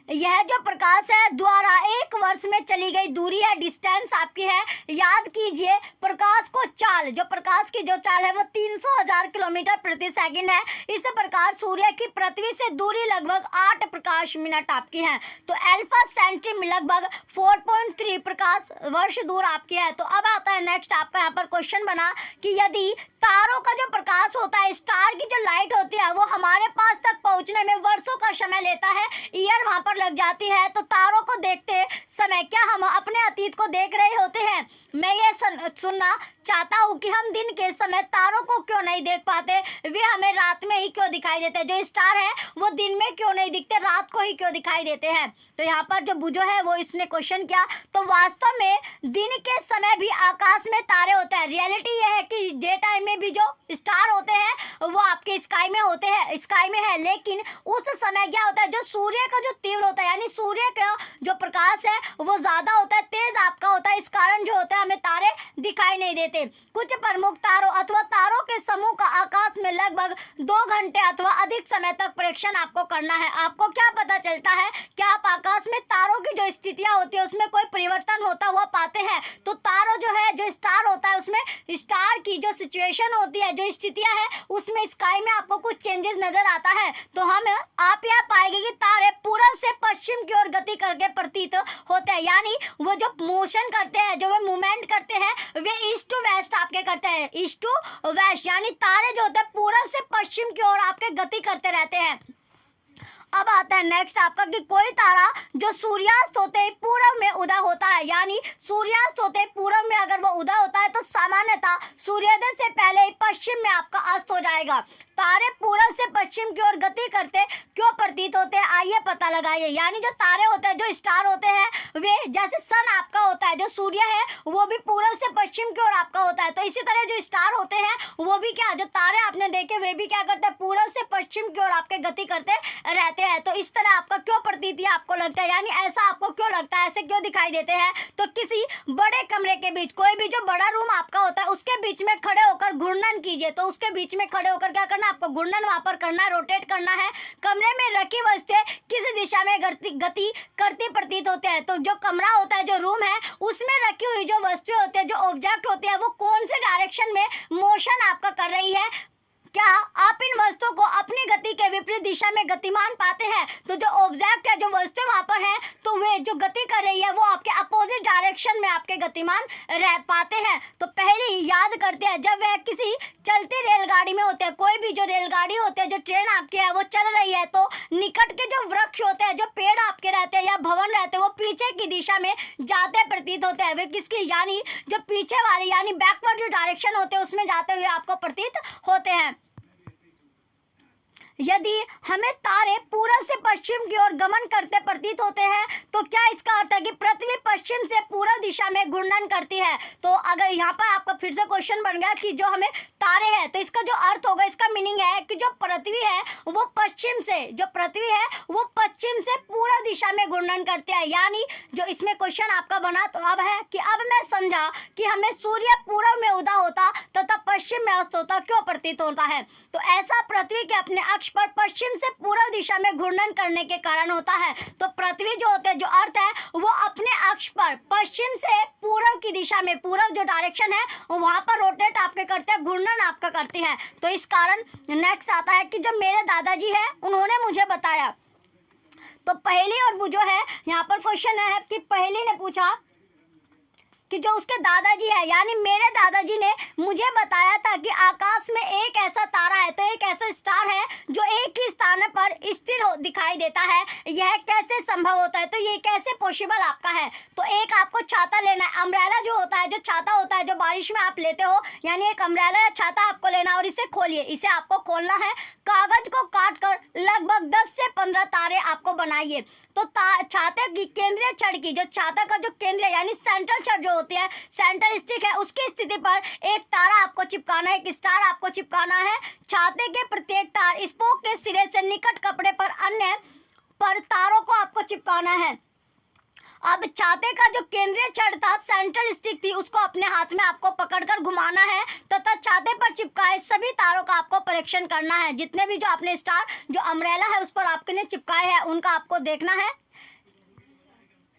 यह जो प्रकाश है द्वारा एक वर्ष में चली गई दूरी है, डिस्टेंस आपकी है। याद कीजिए प्रकाश को चाल, जो प्रकाश की जो चाल है वो 300,000 किलोमीटर प्रति सेकंड है। इस प्रकार सूर्य की पृथ्वी से दूरी लगभग 8 प्रकाश मिनट आपकी है। तो अल्फा सेंट्री लगभग 4.3 प्रकाश वर्ष दूर आपकी है। तो अब आता है नेक्स्ट आपका यहाँ पर क्वेश्चन बना कि यदि तारों का जो प्रकाश होता है, स्टार की जो लाइट होती है, वो हमारे पास तक पहुंचने में वर्षों का समय लेता है, ईयर वहां पर लग जाती है, तो तारों को देखते समय क्या हम अपने अतीत को देख रहे होते हैं? मैं ये सुनना चाहता हूँ कि हम दिन के समय तारों को क्यों नहीं देख पाते? वे हमें रात में ही क्यों दिखाई देते हैं? जो स्टार है वो दिन में क्यों नहीं दिखते, रात को ही क्यों दिखाई देते हैं? तो यहाँ पर जो बुझो है वो इसने क्वेश्चन किया। तो वास्तव में दिन के समय भी आकाश में तारे होते हैं। रियलिटी ये है कि डे टाइम में भी जो स्टार होते हैं वो आपके स्काई में होते हैं, स्काई में है, लेकिन उस समय क्या होता है, जो सूर्य का जो तीव्र होता है, यानी सूर्य का जो प्रकाश है वो ज्यादा होता है, तेज आपका होता है। इस कारण जो होता है हमें तारे दिखाई नहीं देते। कुछ प्रमुख तारों अथवा तारों के समूह का आकाश में लगभग 2 घंटे अथवा अधिक समय तक परीक्षण आपको करना है। आपको क्या पता चलता है? क्या आप आकाश में तारों की जो स्थितियां होती है उसमें कोई परिवर्तन होता हुआ पाते हैं? तो तारों जो है, जो स्टार होता है, उसमें स्टार की जो सिचुएशन होती है, जो स्थितियां है, उसमें स्काई में आपको कुछ चेंजेस नजर आता है। तो आप यह पाएंगे कि तारे पूर्व से पश्चिम की ओर गति करके प्रतीत होते हैं, यानी वो जो मोशन करते हैं, जो वे मूवमेंट करते हैं, वे ईस्ट टू वेस्ट आपके करते हैं, ईस्ट टू वेस्ट, यानी तारे जो होते हैं पूर्व से पश्चिम की ओर आपके गति करते रहते हैं। अब आता है नेक्स्ट आपका कि कोई तारा जो सूर्यास्त होते ही पूर्व में उदय होता है, यानी सूर्यास्त होते ही पूर्व में अगर वो उदय होता है तो सामान्यतः सूर्योदय से पहले ही पश्चिम में आपका अस्त हो जाएगा। तारे पूर्व से पश्चिम की ओर गति करते क्यों प्रतीत होते हैं? आइए पता लगाइए। यानी जो तारे होते हैं, जो स्टार होते हैं, वे जैसे सन आपका होता है, जो सूर्य है वो भी पूर्व से पश्चिम की ओर आपका होता है, तो इसी तरह जो स्टार होते हैं वो भी क्या, जो तारे आपने देखे वे भी क्या करते हैं, पूर्व से पश्चिम की ओर आपके गति करते रहते हैं। तो इस तरह आपका क्यों प्रतीति आपको लगता है, यानी ऐसा आपको क्यों लगता है, ऐसे क्यों दिखाई देते हैं? तो किसी बड़े कमरे के बीच, कोई भी जो बड़ा रूम आपका होता है उसके बीच में खड़े होकर घूर्णन कीजिए। तो उसके बीच में खड़े होकर क्या करना, आपको घूर्णन वहां पर करना है, रोटेट करना है। कमरे में रखी वस्तुएं किसी दिशा में गति करती प्रतीत होते हैं। तो जो कमरा होता है, जो रूम है, उसमें रखी हुई जो वस्तुएं होती है, जो ऑब्जेक्ट होती है, वो कौन से डायरेक्शन में मोशन आपका कर रही है? क्या आप इन वस्तुओं को अपनी गति के विपरीत दिशा में गतिमान पाते हैं? तो जो ऑब्जेक्ट है, जो वस्तु वहां पर है, तो वे जो गति कर रही है वो आपके अपोजिट डायरेक्शन में आपके गतिमान रह पाते हैं। तो पहले ही याद करते हैं, जब वह किसी चलती रेलगाड़ी में होते हैं, कोई भी जो रेलगाड़ी होती है, जो ट्रेन आपकी है वो चल रही है, तो निकट के जो वृक्ष होते हैं, जो पेड़ आपके रहते हैं या भवन रहते हैं, वो पीछे की दिशा में जाते प्रतीत होते हैं। वे किसकी, यानी जो पीछे वाली, यानी बैकवर्ड जो डायरेक्शन होते हैं उसमें जाते हुए आपको प्रतीत होते हैं। यदि हमें तारे पूरब से पश्चिम की ओर गमन करते प्रतीत होते हैं तो क्या इसका अर्थ है कि पृथ्वी पश्चिम से पूर्व दिशा में घूर्णन करती है। तो अगर यहाँ पर आपका फिर से क्वेश्चन बन गया कि जो हमें तारे हैं तो इसका जो अर्थ होगा, इसका मीनिंग है कि जो पृथ्वी है वो पश्चिम से, जो पृथ्वी है वो पश्चिम से पूर्व दिशा में घूर्णन करती है। यानी जो इसमें क्वेश्चन आपका बना तो अब है कि अब मैं समझा कि हमें सूर्य पूर्व में उदय होता तथा पश्चिम में अस्त होता क्यों प्रतीत होता है। तो ऐसा पृथ्वी के अपने अक्ष पर पश्चिम से पूर्व दिशा में घूर्णन करने के कारण होता है। तो पृथ्वी जो होते हैं, जो अर्थ है वो अपने अक्ष पर पश्चिम से पूर्व की दिशा में, पूर्व जो डायरेक्शन है वहां पर रोटेट आपके करते हैं, घूर्णन आपका करती है। तो इस कारण नेक्स्ट आता है कि जब मेरे दादाजी है उन्होंने मुझे बताया। तो पहली और वो जो है यहाँ पर क्वेश्चन है कि पहली ने पूछा कि जो उसके दादाजी है यानी मेरे दादाजी ने मुझे बताया था कि आकाश में एक ऐसा तारा है, तो एक ऐसा स्टार है जो एक ही स्थान पर स्थिर दिखाई देता है। यह कैसे संभव होता है, तो ये कैसे पॉसिबल आपका है। तो एक आपको छाता लेना है, अम्ब्रेला जो होता है, जो छाता होता है जो बारिश में आप लेते हो, यानी एक अम्ब्रेला या छाता आपको लेना है और इसे खोलिए। इसे आपको खोलना है, कागज को काट कर लगभग 10 से 15 तारे आपको बनाइए। तो छाते की केंद्रीय छड़ की, जो छाता का जो केंद्रीय यानी सेंट्रल छड़ जो होती है, सेंट्रल स्टिक है, उसकी स्थिति पर एक तारा आपको चिपकाना है, एक स्टार आपको चिपकाना है। छाते के प्रत्येक तार स्पोक के सिरे से निकट कपड़े पर अन्य पर तारों को आपको चिपकाना है। अब छाते का जो केंद्रीय छड़ था, सेंट्रल स्टिक थी, उसको अपने हाथ में आपको पकड़कर घुमाना है तथा छाते पर चिपकाए सभी तारों का आपको परीक्षण करना है। जितने भी जो आपने स्टार जो अम्ब्रेला है उस पर आपने चिपकाए हैं उनका आपको देखना है।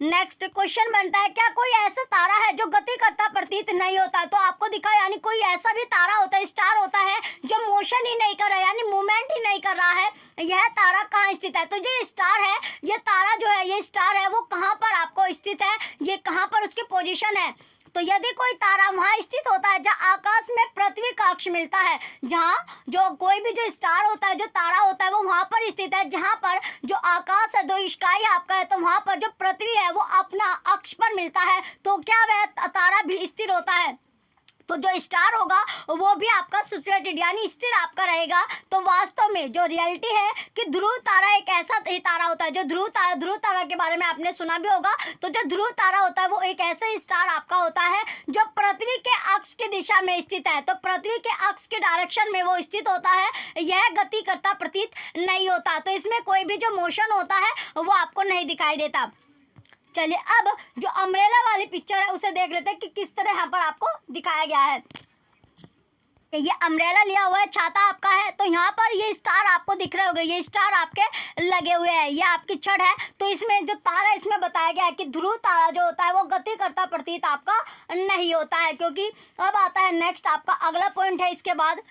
नेक्स्ट क्वेश्चन बनता है, क्या कोई ऐसा तारा है जो गति करता प्रतीत नहीं होता। तो आपको दिखा यानी कोई ऐसा भी तारा होता है, स्टार होता है जो मोशन ही नहीं कर रहा है, यानी मूवमेंट ही नहीं कर रहा है। यह तारा कहाँ स्थित है, तो जो स्टार है, ये तारा जो है, ये स्टार है वो कहाँ पर आपको स्थित है, ये कहाँ पर उसकी पोजीशन है। तो यदि कोई तारा वहाँ स्थित होता है जहाँ आकाश में पृथ्वी का अक्ष मिलता है, जहाँ जो कोई भी जो स्टार होता है, जो तारा होता है वो वहाँ पर स्थित है जहाँ पर जो आकाश है, जो स्काई आपका है, तो वहाँ पर जो पृथ्वी है वो अपना अक्ष पर मिलता है, तो क्या वह तारा भी स्थिर होता है। तो जो स्टार होगा वो भी आपका सिचुएटेड यानी स्थिर आपका रहेगा। तो वास्तव में जो रियलिटी है कि ध्रुव तारा एक ऐसा ही तारा होता है, जो ध्रुव तारा के बारे में आपने सुना भी होगा। तो जो ध्रुव तारा होता है वो एक ऐसा स्टार आपका होता है जो पृथ्वी के अक्ष की दिशा में स्थित है, तो पृथ्वी के अक्ष के डायरेक्शन में वो स्थित होता है। यह गति करता प्रतीत नहीं होता, तो इसमें कोई भी जो मोशन होता है वो आपको नहीं दिखाई देता। चलिए अब जो अम्ब्रेला वाली पिक्चर है उसे देख लेते हैं कि किस तरह यहाँ पर आपको दिखाया गया है। ये अम्ब्रेला लिया हुआ है, छाता आपका है, तो यहाँ पर ये स्टार आपको दिख रहे होंगे, ये स्टार आपके लगे हुए हैं, ये आपकी छड़ है। तो इसमें जो तारा इसमें बताया गया है कि ध्रुव तारा जो होता है वो गति करता प्रतीत आपका नहीं होता है। क्योंकि अब आता है नेक्स्ट आपका अगला पॉइंट है इसके बाद,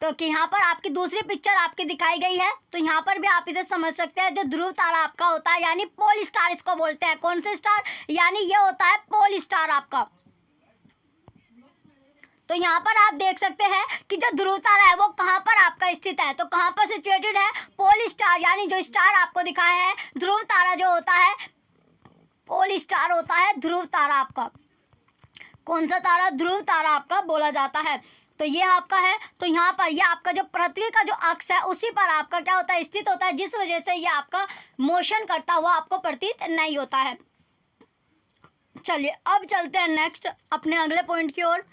तो कि यहाँ पर आपकी दूसरी पिक्चर आपकी दिखाई गई है। तो यहाँ पर भी आप इसे समझ सकते हैं, जो ध्रुव तारा आपका होता है यानी पोल स्टार इसको बोलते हैं। कौन से स्टार, यानी ये होता है पोल स्टार आपका। तो यहाँ पर आप देख सकते हैं कि जो ध्रुव तारा है वो कहाँ पर आपका स्थित है, तो कहाँ पर सिचुएटेड है, पोल स्टार, यानी जो स्टार आपको दिखाया है ध्रुव तारा जो होता है पोल स्टार होता है ध्रुव तारा आपका। कौन सा तारा, ध्रुव तारा आपका बोला जाता है। तो ये आपका है, तो यहाँ पर ये आपका जो पृथ्वी का जो अक्ष है उसी पर आपका क्या होता है, स्थित होता है, जिस वजह से ये आपका मोशन करता हुआ आपको प्रतीत नहीं होता है। चलिए अब चलते हैं नेक्स्ट अपने अगले पॉइंट की ओर।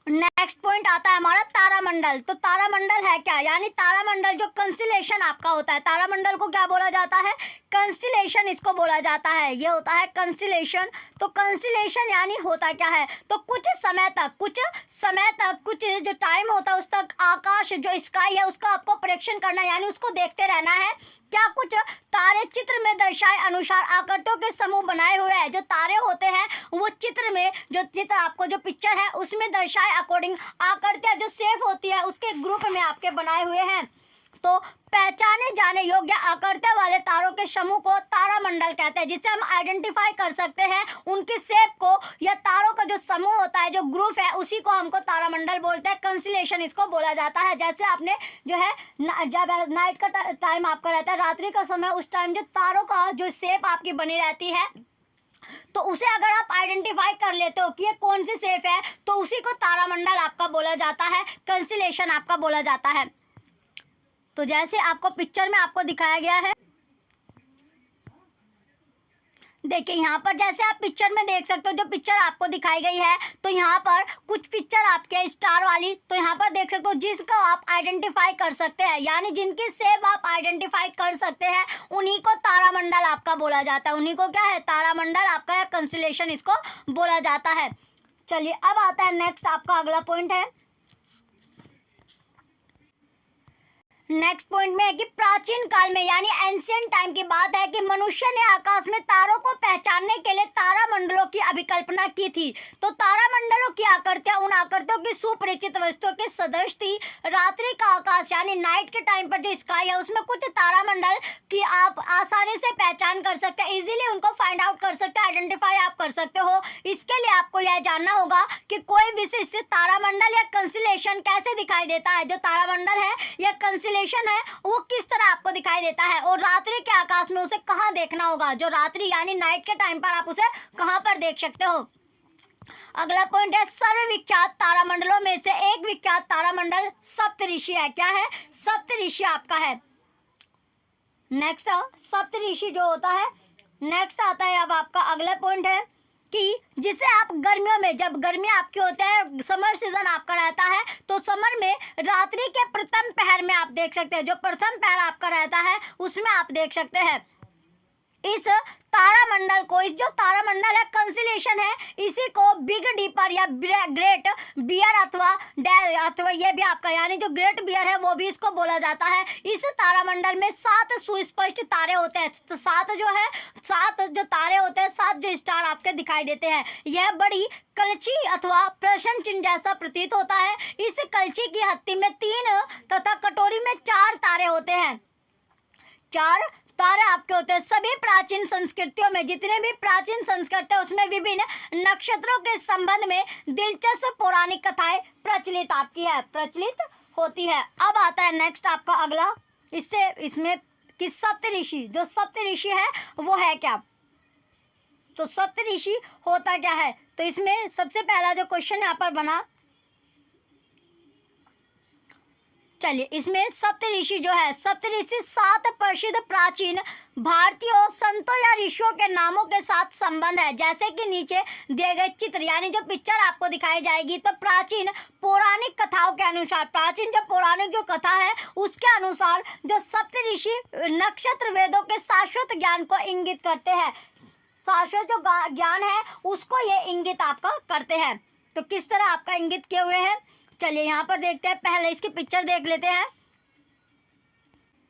नेक्स्ट पॉइंट आता है हमारा तारामंडल। तो तारामंडल है क्या, यानी तारामंडल जो कंस्टिलेशन आपका होता है, तारामंडल को क्या बोला जाता है, कंस्टिलेशन इसको बोला जाता है। ये होता है कंस्टिलेशन। तो कंस्टिलेशन यानी होता क्या है, तो कुछ समय तक कुछ जो टाइम होता है उस तक आकाश जो स्काई है उसका आपको परीक्षण करना है, यानी उसको देखते रहना है। क्या कुछ तारे चित्र में दर्शाए अनुसार आकृतियों के समूह बनाए हुए हैं। जो तारे होते हैं वो चित्र में, जो चित्र आपको जो पिक्चर है उसमें दर्शाए अकॉर्डिंग आकृतियां जो सेफ होती है उसके ग्रुप में आपके बनाए हुए हैं। तो पहचाने जाने योग्य आकृतियां वाले तारों के समूह को तारामंडल कहते हैं, जिससे हम आइडेंटिफाई कर सकते हैं उनकी शेप को, या तारों का जो समूह होता है जो ग्रुप है उसी को हमको तारामंडल बोलते हैं। कंस्टिलेशन इसको बोला जाता है। जैसे आपने जो है जब नाइट का टाइम आपका रहता है, रात्रि का समय, उस टाइम जो तारों का जो शेप आपकी बनी रहती है तो उसे अगर आप आइडेंटिफाई कर लेते हो कि ये कौन सी शेप है तो उसी को तारामंडल आपका बोला जाता है, कंस्टिलेशन आपका बोला जाता है। तो जैसे आपको पिक्चर में आपको दिखाया गया है, देखिए यहाँ पर जैसे आप पिक्चर में देख सकते हो, जो पिक्चर आपको दिखाई गई है, तो यहाँ पर कुछ पिक्चर आपके स्टार वाली, तो यहाँ पर देख सकते हो जिसको आप आइडेंटिफाई कर सकते हैं, यानी जिनकी शेप आप आइडेंटिफाई कर सकते हैं, उन्हीं को तारामंडल आपका बोला जाता है। उन्हीं को क्या है, तारामंडल आपका या कंस्टेलेशन इसको बोला जाता है। चलिए अब आता है नेक्स्ट, आपका अगला पॉइंट है। नेक्स्ट पॉइंट में है कि प्राचीन काल में यानी एंशियंट टाइम की बात है कि मनुष्य ने आकाश में तारों को पहचानने के लिए तारामंडलों की अभिकल्पना की थी। तो तारामंडलों की आकृतियां उन आकृतियों की सुपरिचित वस्तुओं के सदृश थी। रात्रि का आकाश यानी नाइट के टाइम पर जो स्काई है उसमें कुछ तारामंडल की आप आसानी से पहचान कर सकते हैं, इजीली उनको फाइंड आउट कर सकते हैं, आइडेंटिफाई आप कर सकते हो। इसके लिए आपको यह जानना होगा कि कोई विशिष्ट तारामंडल या कंस्टेलेशन कैसे दिखाई देता है। जो तारामंडल है या कंस्टेलेशन है वो किस तरह आपको दिखाई देता है, और रात्रि के आकाश में उसे कहाँ देखना होगा। जो रात्रि यानी नाइट के टाइम पर आप उसे कहाँ पर देख सकते हो। अगला पॉइंट है, सर्वविख्यात तारामंडलों में से एक विख्यात तारामंडल सप्तऋषि है। क्या है, सप्तऋषि आपका है। नेक्स्ट सप्तऋषि जो होता है, नेक्स्ट आता है अब आपका अगला पॉइंट है कि जिसे आप गर्मियों में, जब गर्मी आपकी होते हैं, समर सीजन आपका रहता है, तो समर में रात्रि के प्रथम पहर में आप देख सकते हैं, जो प्रथम पहर आपका रहता है उसमें आप देख सकते हैं इस तारामंडल को। इस जो तारामंडल है कंस्टेलेशन है, इसी को बिग डीपर या ग्रेट बियर अथवा ये भी आपका यानी जो ग्रेट बियर है वो भी इसको बोला जाता है। इस तारामंडल में 7 सुस्पष्ट तारे होते हैं। तो 7 जो तारे होते हैं, 7 जो स्टार आपके दिखाई देते हैं। यह बड़ी कलछी अथवा प्रश्न चिन्ह जैसा प्रतीत होता है। इस कलछी की हत्ती में 3 तथा कटोरी में 4 तारे होते हैं। 4 तारे आपके होते हैं। सभी प्राचीन संस्कृतियों में, जितने भी प्राचीन संस्कृति है उसमें विभिन्न नक्षत्रों के संबंध में दिलचस्प पौराणिक कथाएं प्रचलित होती है। अब आता है नेक्स्ट आपका अगला, इसमें कि सप्तऋषि, जो सप्तऋषि है वो है क्या। तो सप्तऋषि होता क्या है, तो इसमें सबसे पहला जो क्वेश्चन यहाँ पर बना, चलिए इसमें सप्तऋषि जो है, सप्तऋषि 7 प्रसिद्ध प्राचीन भारतीय संतों या ऋषियों के नामों के साथ संबंध है। जैसे कि नीचे दिए गए चित्र यानी जो पिक्चर आपको दिखाई जाएगी, तो प्राचीन पौराणिक कथाओं के अनुसार, प्राचीन जो पौराणिक जो कथा है उसके अनुसार जो सप्तऋषि नक्षत्र वेदों के शाश्वत ज्ञान को इंगित करते हैं। शाश्वत जो ज्ञान है उसको ये इंगित आपका करते हैं। तो किस तरह आपका इंगित किए हुए हैं, चलिए यहाँ पर देखते हैं। पहले इसकी पिक्चर देख लेते हैं।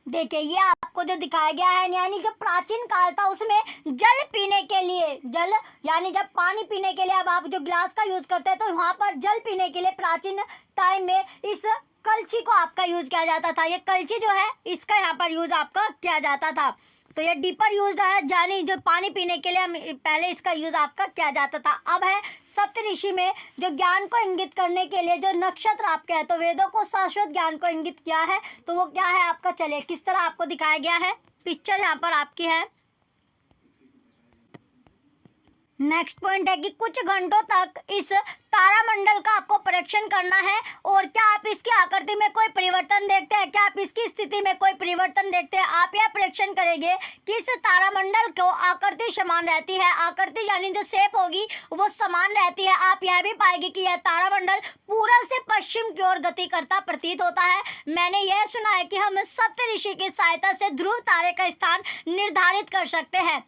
देखिए ये आपको जो दिखाया गया है, यानी जो प्राचीन काल था उसमें जल पीने के लिए, जल यानी जब पानी पीने के लिए अब आप जो गिलास का यूज करते हैं, तो वहाँ पर जल पीने के लिए प्राचीन टाइम में इस कलछी को आपका यूज किया जाता था। ये कलछी जो है इसका यहाँ पर यूज आपका किया जाता था। तो ये डीपर यूज है, यानी जो पानी पीने के लिए हम पहले इसका यूज आपका किया जाता था। अब है सप्तऋषि में जो ज्ञान को इंगित करने के लिए जो नक्षत्र आपके हैं, तो वेदों को शाश्वत ज्ञान को इंगित किया है। तो वो क्या है आपका, चलिए किस तरह आपको दिखाया गया है, पिक्चर यहाँ पर आपकी है। नेक्स्ट पॉइंट है कि कुछ घंटों तक इस तारामंडल का आपको परीक्षण करना है, और क्या आप इसकी आकृति में कोई परिवर्तन देखते हैं, क्या आप इसकी स्थिति में कोई परिवर्तन देखते हैं। आप यह परीक्षण करेंगे कि इस तारामंडल को आकृति समान रहती है, आकृति यानी जो शेप होगी वो समान रहती है। आप यह भी पाएंगे कि यह तारामंडल पूर्व से पश्चिम की ओर गति करता प्रतीत होता है। मैंने यह सुना है कि हम सप्तऋषि की सहायता से ध्रुव तारे का स्थान निर्धारित कर सकते हैं।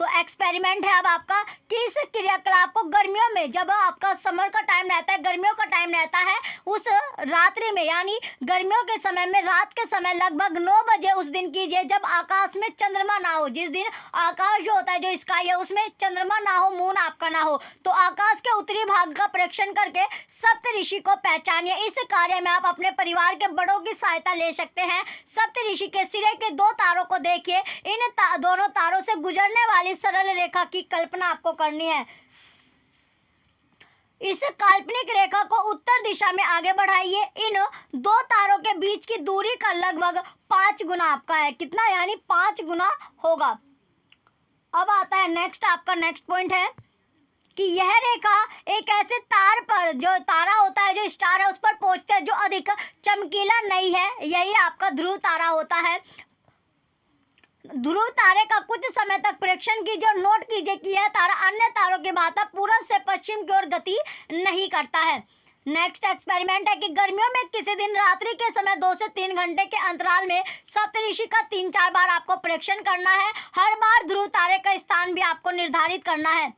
तो एक्सपेरिमेंट है अब आपका कि इस क्रियाकलाप को गर्मियों में, जब आपका समर का टाइम रहता है, गर्मियों का टाइम रहता है, उस रात्रि में यानी गर्मियों के समय में रात के समय लगभग 9 बजे उस दिन कीजिए जब आकाश में चंद्रमा ना हो। जिस दिन आकाश जो होता है, जो स्काई है, उसमें चंद्रमा ना हो, मून आपका ना हो, तो आकाश के उत्तरी भाग का परीक्षण करके सप्तऋषि को पहचानिए। इस कार्य में आप अपने परिवार के बड़ों की सहायता ले सकते हैं। सप्तऋषि के सिरे के 2 तारों को देखिए, इन दोनों तारों से गुजरने वाली सरल रेखा की कल्पना आपको करनी है। इस काल्पनिक रेखा को उत्तर दिशा में आगे बढ़ाइए। इन 2 तारों के बीच की दूरी का लगभग 5 गुना आपका है। कितना, यानी 5 गुना होगा। अब आता है नेक्स्ट, आपका नेक्स्ट पॉइंट है कि यह रेखा एक ऐसे तार पर, जो तारा होता है, जो स्टार है, उस पर पहुंचते हैं जो अधिक चमकीला नहीं है, यही आपका ध्रुव तारा होता है। ध्रुव तारे का कुछ समय तक परीक्षण कीजिए और नोट कीजिए कि यह तारा अन्य तारों की भांति पूर्व से पश्चिम की ओर गति नहीं करता है। नेक्स्ट एक्सपेरिमेंट है कि गर्मियों में किसी दिन रात्रि के समय 2 से 3 घंटे के अंतराल में सप्तऋषि का 3-4 बार आपको परीक्षण करना है। हर बार ध्रुव तारे का स्थान भी आपको निर्धारित करना है।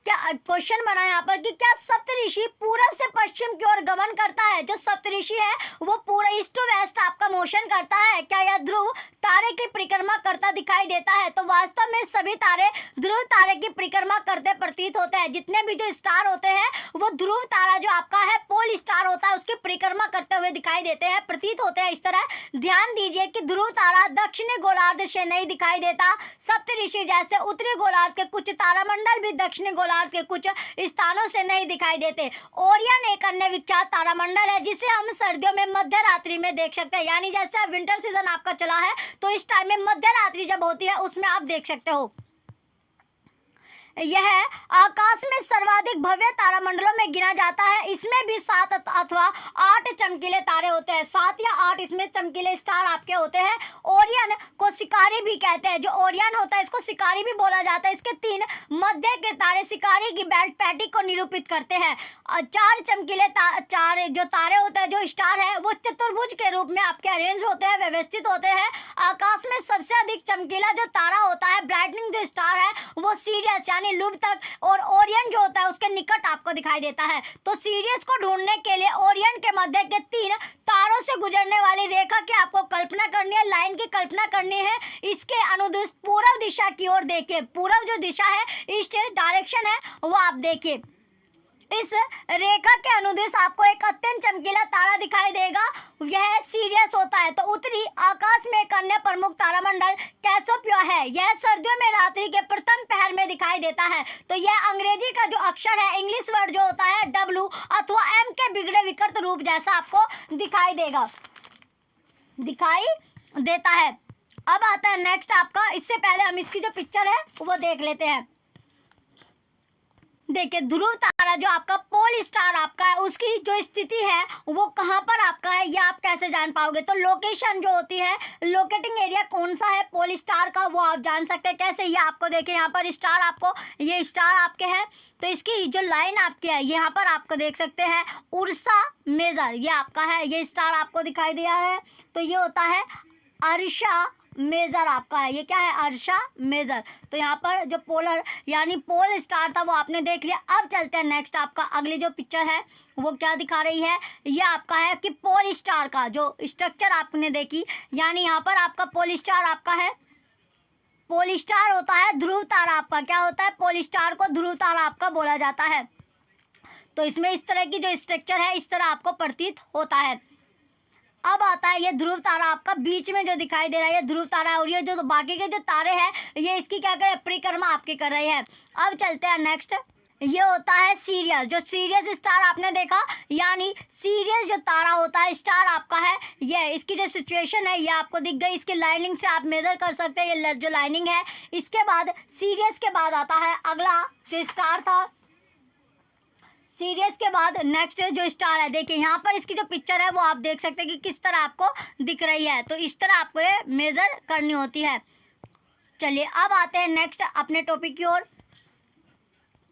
क्या क्वेश्चन बना यहाँ पर कि क्या सप्तऋषि पूर्व से पश्चिम की ओर गमन करता है? जो सप्तऋषि है वो पूरा ईस्ट टू वेस्ट आपका मोशन करता है। क्या यह ध्रुव तारे की परिक्रमा करता दिखाई देता है? तो वास्तव में सभी तारे ध्रुव तारे की परिक्रमा करते प्रतीत होते हैं। जितने भी जो स्टार होते हैं वो ध्रुव तारा जो आपका है पोल स्टार होता है उसकी परिक्रमा करते हुए दिखाई देते हैं, प्रतीत होते हैं। इस तरह ध्यान दीजिए कि ध्रुव तारा दक्षिणी गोलार्ध से नहीं दिखाई देता। सप्तऋषि जैसे उत्तरी गोलार्ध के कुछ तारामंडल भी दक्षिणी गोलार्ध के कुछ स्थानों से नहीं दिखाई देते। ओरियन एक अन्य विख्यात तारामंडल है जिसे हम सर्दियों में मध्य रात्रि में देख सकते हैं। यानी जैसे विंटर सीजन आपका चला है तो इस टाइम में मध्य रात्रि जब होती है उसमें आप देख सकते हो। यह आकाश में सर्वाधिक भव्य तारामंडलों में गिना जाता है। इसमें भी 7 अथवा 8 चमकीले तारे होते हैं। 7 या 8 इसमें चमकीले स्टार आपके होते हैं। ओरियन को शिकारी भी कहते हैं। जो ओरियन होता है इसको शिकारी भी बोला जाता है। इसके 3 मध्य के तारे शिकारी की बेल्ट पैटी को निरूपित करते हैं। 4 चमकीले 4 जो तारे होते हैं, जो स्टार है, वो चतुर्भुज के रूप में आपके अरेंज होते हैं, व्यवस्थित होते हैं। आकाश में सबसे अधिक चमकीला जो तारा होता है, ब्राइटनिंग जो स्टार है, वो सीरियस यानी लूप तक और ओरियन जो होता है उसके निकट आपको दिखाई देता है। तो सीरियस को ढूंढने के लिए ओरियन के मध्य के 3 तारों से गुजरने वाली रेखा की आपको कल्पना करनी है, लाइन की कल्पना करनी है। इसके अनुदिश पूर्व दिशा की ओर देखिए। पूर्व जो दिशा है, ईस्ट डायरेक्शन है, वो आप देखिए। इस रेखा के अनुदिश आपको एक अत्यंत चमकीला तारा दिखाई देगा, यह सीरियस होता है। तो उत्तरी आकाश में एक अन्य प्रमुख तारामंडल कैसियोपिया है। यह सर्दियों में रात्रि के प्रथम पहर में दिखाई देता है। तो यह अंग्रेजी का जो अक्षर है, इंग्लिश वर्ड जो होता है W अथवा M के बिगड़े विकृत रूप जैसा आपको दिखाई देता है। अब आता है नेक्स्ट आपका, इससे पहले हम इसकी जो पिक्चर है वो देख लेते हैं। देखिए ध्रुव तारा जो आपका पोल स्टार आपका है, उसकी जो स्थिति है वो कहाँ पर आपका है, ये आप कैसे जान पाओगे? तो लोकेशन जो होती है, लोकेटिंग एरिया कौन सा है पोल स्टार का, वो आप जान सकते हैं। कैसे? ये आपको देखिए यहाँ पर स्टार, आपको ये स्टार आपके हैं, तो इसकी जो लाइन आपकी है यहाँ पर आपको देख सकते हैं उर्सा मेजर, ये आपका है, ये स्टार आपको दिखाई दिया है। तो ये होता है अर्शा मेजर आपका है। ये क्या है? अर्शा मेजर। तो यहाँ पर जो पोलर यानी पोल स्टार था वो आपने देख लिया। अब चलते हैं नेक्स्ट, आपका अगली जो पिक्चर है वो क्या दिखा रही है, ये आपका है कि पोल स्टार का जो स्ट्रक्चर आपने देखी, यानी यहाँ पर आपका पोल स्टार आपका है। पोल स्टार होता है ध्रुव तारा आपका। क्या होता है? पोल स्टार को ध्रुव तारा आपका बोला जाता है। तो इसमें इस तरह की जो स्ट्रक्चर है, इस तरह आपको प्रतीत होता है। अब आता है ये ध्रुव तारा आपका बीच में जो दिखाई दे रहा है, ये ध्रुव तारा है। और ये जो बाकी के जो तारे हैं ये इसकी क्या कर रहे हैं? परिक्रमा आपकी कर रहे हैं। अब चलते हैं नेक्स्ट, ये होता है सीरियस। जो सीरियस स्टार आपने देखा, यानी सीरियस जो तारा होता है, स्टार आपका है, ये इसकी जो सिचुएशन है ये आपको दिख गई। इसकी लाइनिंग से आप मेजर कर सकते हैं, ये जो लाइनिंग है। इसके बाद सीरियस के बाद आता है अगला जो स्टार था। सीरियस के बाद नेक्स्ट जो स्टार है, देखिए यहाँ पर इसकी जो पिक्चर है वो आप देख सकते हैं कि किस तरह आपको दिख रही है। तो इस तरह आपको ये मेजर करनी होती है। चलिए अब आते हैं नेक्स्ट अपने टॉपिक की ओर।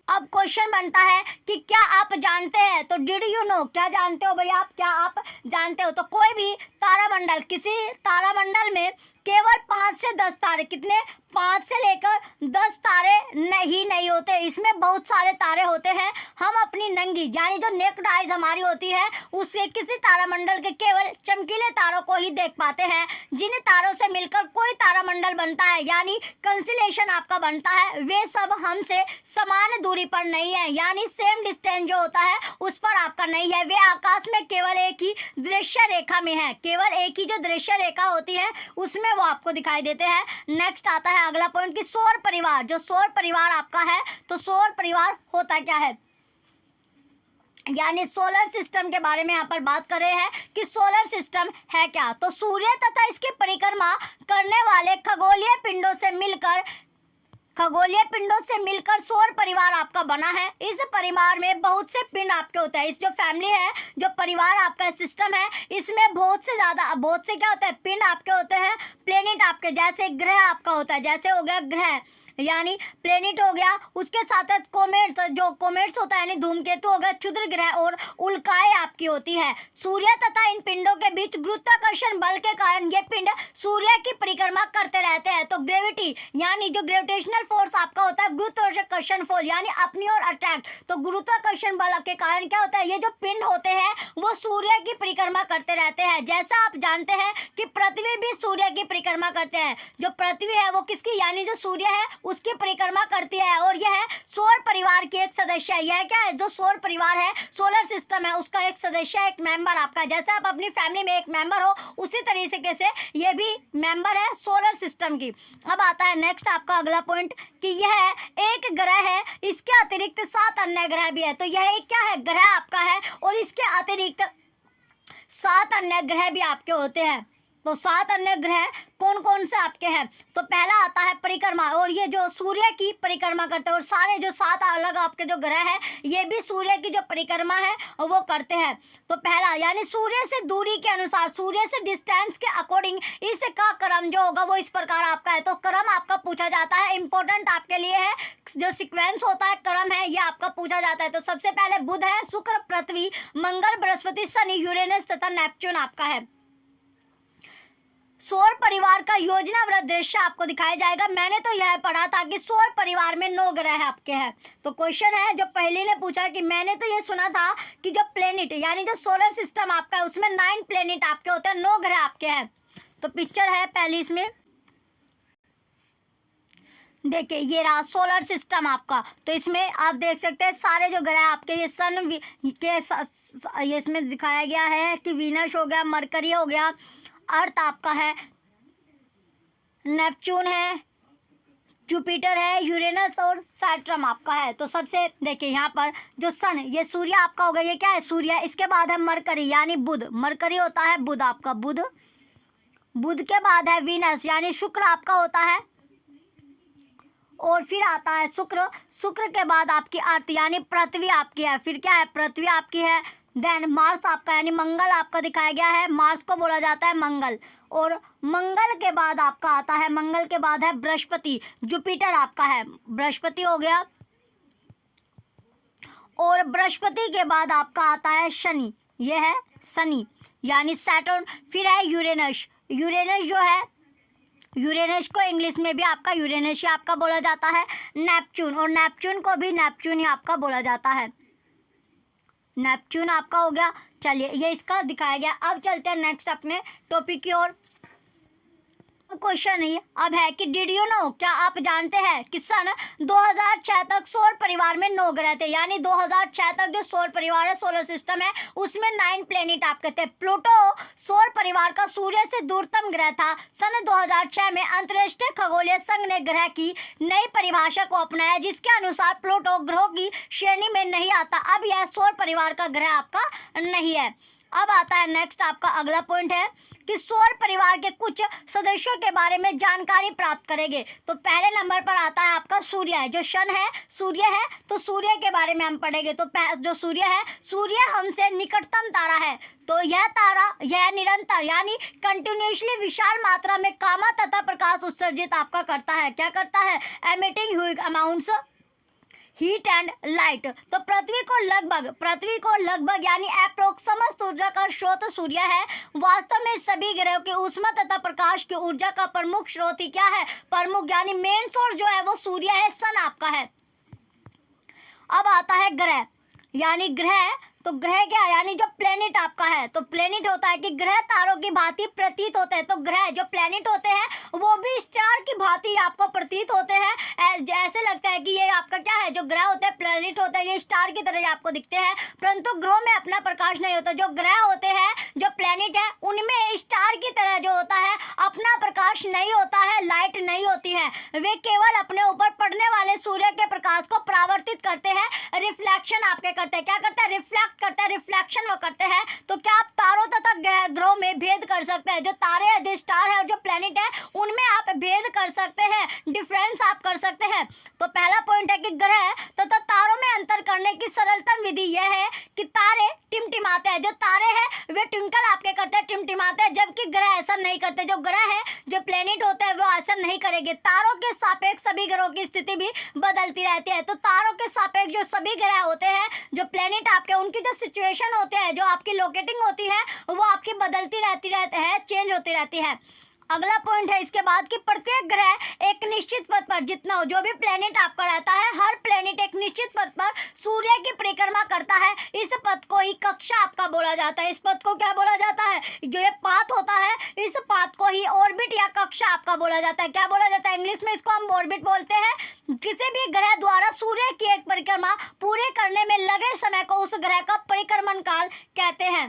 अब क्वेश्चन बनता है कि क्या आप जानते हैं? तो डिड यू नो, क्या जानते हो भैया आप? क्या आप जानते हो? तो कोई भी तारामंडल, किसी तारामंडल में केवल 5 से 10 तारे, कितने? 5 से लेकर 10 तारे नहीं होते, इसमें बहुत सारे तारे होते हैं। हम अपनी नंगी यानी जो नेक्ड आइज हमारी होती है उससे किसी तारामंडल के केवल चमकीले तारों को ही देख पाते हैं। जिन तारों से मिलकर कोई तारामंडल बनता है यानी कंस्टेलेशन आपका बनता है, वे सब हमसे समान दूरी पर नहीं है, यानी सेम डिस्टेंस जो होता है उस पर आपका नहीं है। वे आकाश में केवल एक ही दृश्य रेखा में है, केवल एक ही जो दृश्य रेखा होती है उसमें वो आपको दिखाई देते हैं। नेक्स्ट आता है अगला पॉइंट कि सौर परिवार। जो सौर परिवार आपका है, तो सौर परिवार होता क्या है, यानी सोलर सिस्टम के बारे में यहाँ पर बात कर रहे हैं कि सोलर सिस्टम है क्या। तो सूर्य तथा इसकी परिक्रमा करने वाले खगोलीय पिंडों से मिलकर खगोलीय पिंडों से मिलकर सौर परिवार आपका बना है। इस परिवार में बहुत से पिंड आपके होते हैं। इस जो फैमिली है, जो परिवार आपका सिस्टम है, इसमें बहुत से क्या होता है, पिंड आपके होते हैं। प्लेनेट आपके, जैसे ग्रह आपका होता है, जैसे हो गया ग्रह यानी प्लेनेट हो गया, उसके साथ साथ कोमेट्स, जो कोमेट्स होता है यानी धूमकेतु हो गया, क्षुद्र ग्रह और उल्काएं आपकी होती है। सूर्य तथा इन पिंडों के बीच गुरुत्वाकर्षण बल के कारण ये पिंड सूर्य की परिक्रमा करते रहते हैं। तो ग्रेविटी यानी जो ग्रेविटेशनल फोर्स आपका होता है, गुरुत्वाकर्षण फोर्स यानी अपनी ओर अट्रैक्ट, तो गुरुत्वाकर्षण बल के कारण क्या होता है, ये जो पिंड होते हैं वो सूर्य की परिक्रमा करते रहते हैं। जैसा आप जानते हैं कि पृथ्वी भी सूर्य की परिक्रमा करते हैं। जो पृथ्वी है वो किसकी, यानी जो सूर्य है उसकी परिक्रमा करती है, और यह सौर परिवार की एक सदस्य है। यह क्या है, जो सौर परिवार है, सोलर सिस्टम है, उसका एक सदस्य, एक मेंबर आपका। जैसे आप अपनी फैमिली में एक मेंबर हो, उसी तरीके से ये भी मेंबर है सोलर सिस्टम की। अब आता है नेक्स्ट आपका अगला पॉइंट कि यह एक ग्रह है, इसके अतिरिक्त 7 अन्य ग्रह भी है। तो यह एक क्या है, ग्रह आपका है, और इसके अतिरिक्त 7 अन्य ग्रह भी आपके होते हैं। तो 7 अन्य ग्रह कौन कौन से आपके हैं, तो पहला आता है परिक्रमा, और ये जो सूर्य की परिक्रमा करते हैं, और सारे जो 7 अलग आपके जो ग्रह हैं ये भी सूर्य की जो परिक्रमा है वो करते हैं। तो पहला यानी सूर्य से दूरी के अनुसार, सूर्य से डिस्टेंस के अकॉर्डिंग इसका क्रम जो होगा वो इस प्रकार आपका है। तो क्रम आपका पूछा जाता है, इंपॉर्टेंट आपके लिए है, जो सीक्वेंस होता है क्रम है ये आपका पूछा जाता है। तो सबसे पहले बुध है, शुक्र, पृथ्वी, मंगल, बृहस्पति, शनि, यूरेनस तथा नेपच्यून आपका है। सौर परिवार का योजनाबद्ध दृश्य आपको दिखाया जाएगा। मैंने तो यह पढ़ा था कि सौर परिवार में 9 ग्रह आपके हैं। तो क्वेश्चन है जो पहले ने पूछा कि मैंने तो ये सुना था कि जो प्लेनेट यानी जो सोलर सिस्टम आपका है उसमें 9 प्लेनेट आपके होते हैं, 9 ग्रह आपके हैं। तो पिक्चर है पहली इसमें देखिए, ये रहा सोलर सिस्टम आपका। तो इसमें आप देख सकते हैं सारे जो ग्रह आपके, ये सन के ये इसमें दिखाया गया है कि वीनस हो गया, मरकरी हो गया, अर्थ आपका है, नेपच्यून है, जुपिटर है, यूरेनस और सैटर्न आपका है। तो सबसे देखिए यहाँ पर जो सन, ये सूर्य आपका होगा, ये क्या है सूर्य। इसके बाद है मरकरी यानी बुध, मरकरी होता है बुध आपका, बुध। बुध के बाद है वीनस यानी शुक्र आपका होता है, और फिर आता है शुक्र। शुक्र के बाद आपकी अर्थ यानी पृथ्वी आपकी है, फिर क्या है पृथ्वी आपकी है। देन मार्स आपका यानी मंगल आपका दिखाया गया है, मार्स को बोला जाता है मंगल। और मंगल के बाद आपका आता है, मंगल के बाद है बृहस्पति, जुपिटर आपका है, बृहस्पति हो गया। और बृहस्पति के बाद आपका आता है शनि, ये है शनि यानी सैटर्न। फिर है यूरेनस, यूरेनस जो है, यूरेनस को इंग्लिश में भी आपका यूरेनस ही आपका बोला जाता है। नेपच्यून, और नेपच्यून को भी नेपच्यून ही आपका बोला जाता है, नेपच्यून आपका हो गया। चलिए ये इसका दिखाया गया। अब चलते हैं नेक्स्ट अपने टॉपिक की ओर। क्वेश्चन ये अब है कि डिड यू नो, क्या आप जानते हैं कि सन 2006 तक सौर परिवार में 9 ग्रह थे। यानी 2006 तक जो सौर परिवार है, सोलर सिस्टम है, उसमें 9 प्लेनेट आपके थे। प्लूटो सौर परिवार का सूर्य से दूरतम ग्रह था। सन 2006 में अंतर्राष्ट्रीय खगोलीय संघ ने ग्रह की नई परिभाषा को अपनाया, जिसके अनुसार प्लूटो ग्रहों की श्रेणी में नहीं आता। अब यह सौर परिवार का ग्रह आपका नहीं है। अब आता है नेक्स्ट आपका अगला पॉइंट है कि सौर परिवार के कुछ सदस्यों के बारे में जानकारी प्राप्त करेंगे। तो पहले नंबर पर आता है आपका सूर्य है, जो सन है सूर्य है, तो सूर्य के बारे में हम पढ़ेंगे। तो जो सूर्य है, सूर्य हमसे निकटतम तारा है। तो यह तारा यह निरंतर यानी कंटिन्यूसली विशाल मात्रा में गामा तथा प्रकाश उत्सर्जित आपका करता है। क्या करता है, emitting huge amounts heat and light. तो पृथ्वी को लगभग यानी अप्रोक्सिमेट ऊर्जा का स्रोत सूर्य है। वास्तव में सभी ग्रहों की ऊष्मा तथा प्रकाश की ऊर्जा का प्रमुख स्रोत ही क्या है, प्रमुख यानी मेन सोर्स जो है वो सूर्य है, सन आपका है। अब आता है ग्रह यानी ग्रह। तो ग्रह क्या है, यानी जो प्लेनेट आपका है। तो प्लेनेट होता है कि ग्रह तारों की भांति प्रतीत होते हैं। तो ग्रह जो प्लेनेट होते हैं वो भी स्टार की भांति आपको प्रतीत होते हैं। ऐसे लगता है कि ये आपका क्या है, जो ग्रह होते हैं प्लेनेट होते हैं, ये स्टार की तरह आपको दिखते हैं, परंतु ग्रहों में अपना प्रकाश नहीं होता। जो ग्रह होते हैं, जो प्लेनेट है, उनमें स्टार की तरह जो होता है अपना प्रकाश नहीं होता है, लाइट नहीं होती है। वे केवल अपने ऊपर पड़ने वाले सूर्य के प्रकाश को परावर्तित करते हैं, रिफ्लेक्शन आपके करते हैं। क्या करते हैं? रिफ्लेक्ट करते हैं, रिफ्लेक्शन वो करते हैं। तो क्या आप तारों तथा ग्रहों में भेद कर सकते हैं? जो तारे हैं, जो स्टार है और जो प्लेनेट है, उनमें आप भेद कर सकते हैं, डिफरेंस आप कर सकते हैं। तो पहला पॉइंट है कि ग्रह तथा तारों में अंतर करने की सरलतम विधि यह है कि तारे टिमटिमाते हैं। जो तारे हैं वे ट्विंकल आपके करते हैं, टिमटिमाते हैं, जबकि ग्रह ऐसा नहीं करते। जो ग्रह है, जो प्लेनेट होते हैं, वो ऐसा नहीं करेंगे। तारों के सापेक्ष सभी ग्रहों की स्थिति भी बदलती रहती है। तो तारों के सापेक्ष जो सभी ग्रह होते हैं, जो प्लेनेट आपके, उनकी जो सिचुएशन होते हैं, जो आपकी लोकेटिंग होती है, वो आपकी बदलती रहती है, चेंज होती रहती है। अगला पॉइंट है इसके बाद कि प्रत्येक ग्रह एक निश्चित पथ पर, जितना हो, जो भी प्लेनेट आपका रहता है, हर प्लेनेट एक निश्चित पथ पर सूर्य की परिक्रमा करता है। इस पथ को ही कक्षा आपका बोला जाता है। इस पथ को क्या बोला जाता है? जो ये पाथ होता है, इस पाथ को ही ऑर्बिट या कक्षा आपका बोला जाता है। क्या बोला जाता है? इंग्लिश में इसको हम ऑर्बिट बोलते हैं। किसी भी ग्रह द्वारा सूर्य की एक परिक्रमा पूरे करने में लगे समय को उस ग्रह का परिक्रमण काल कहते हैं।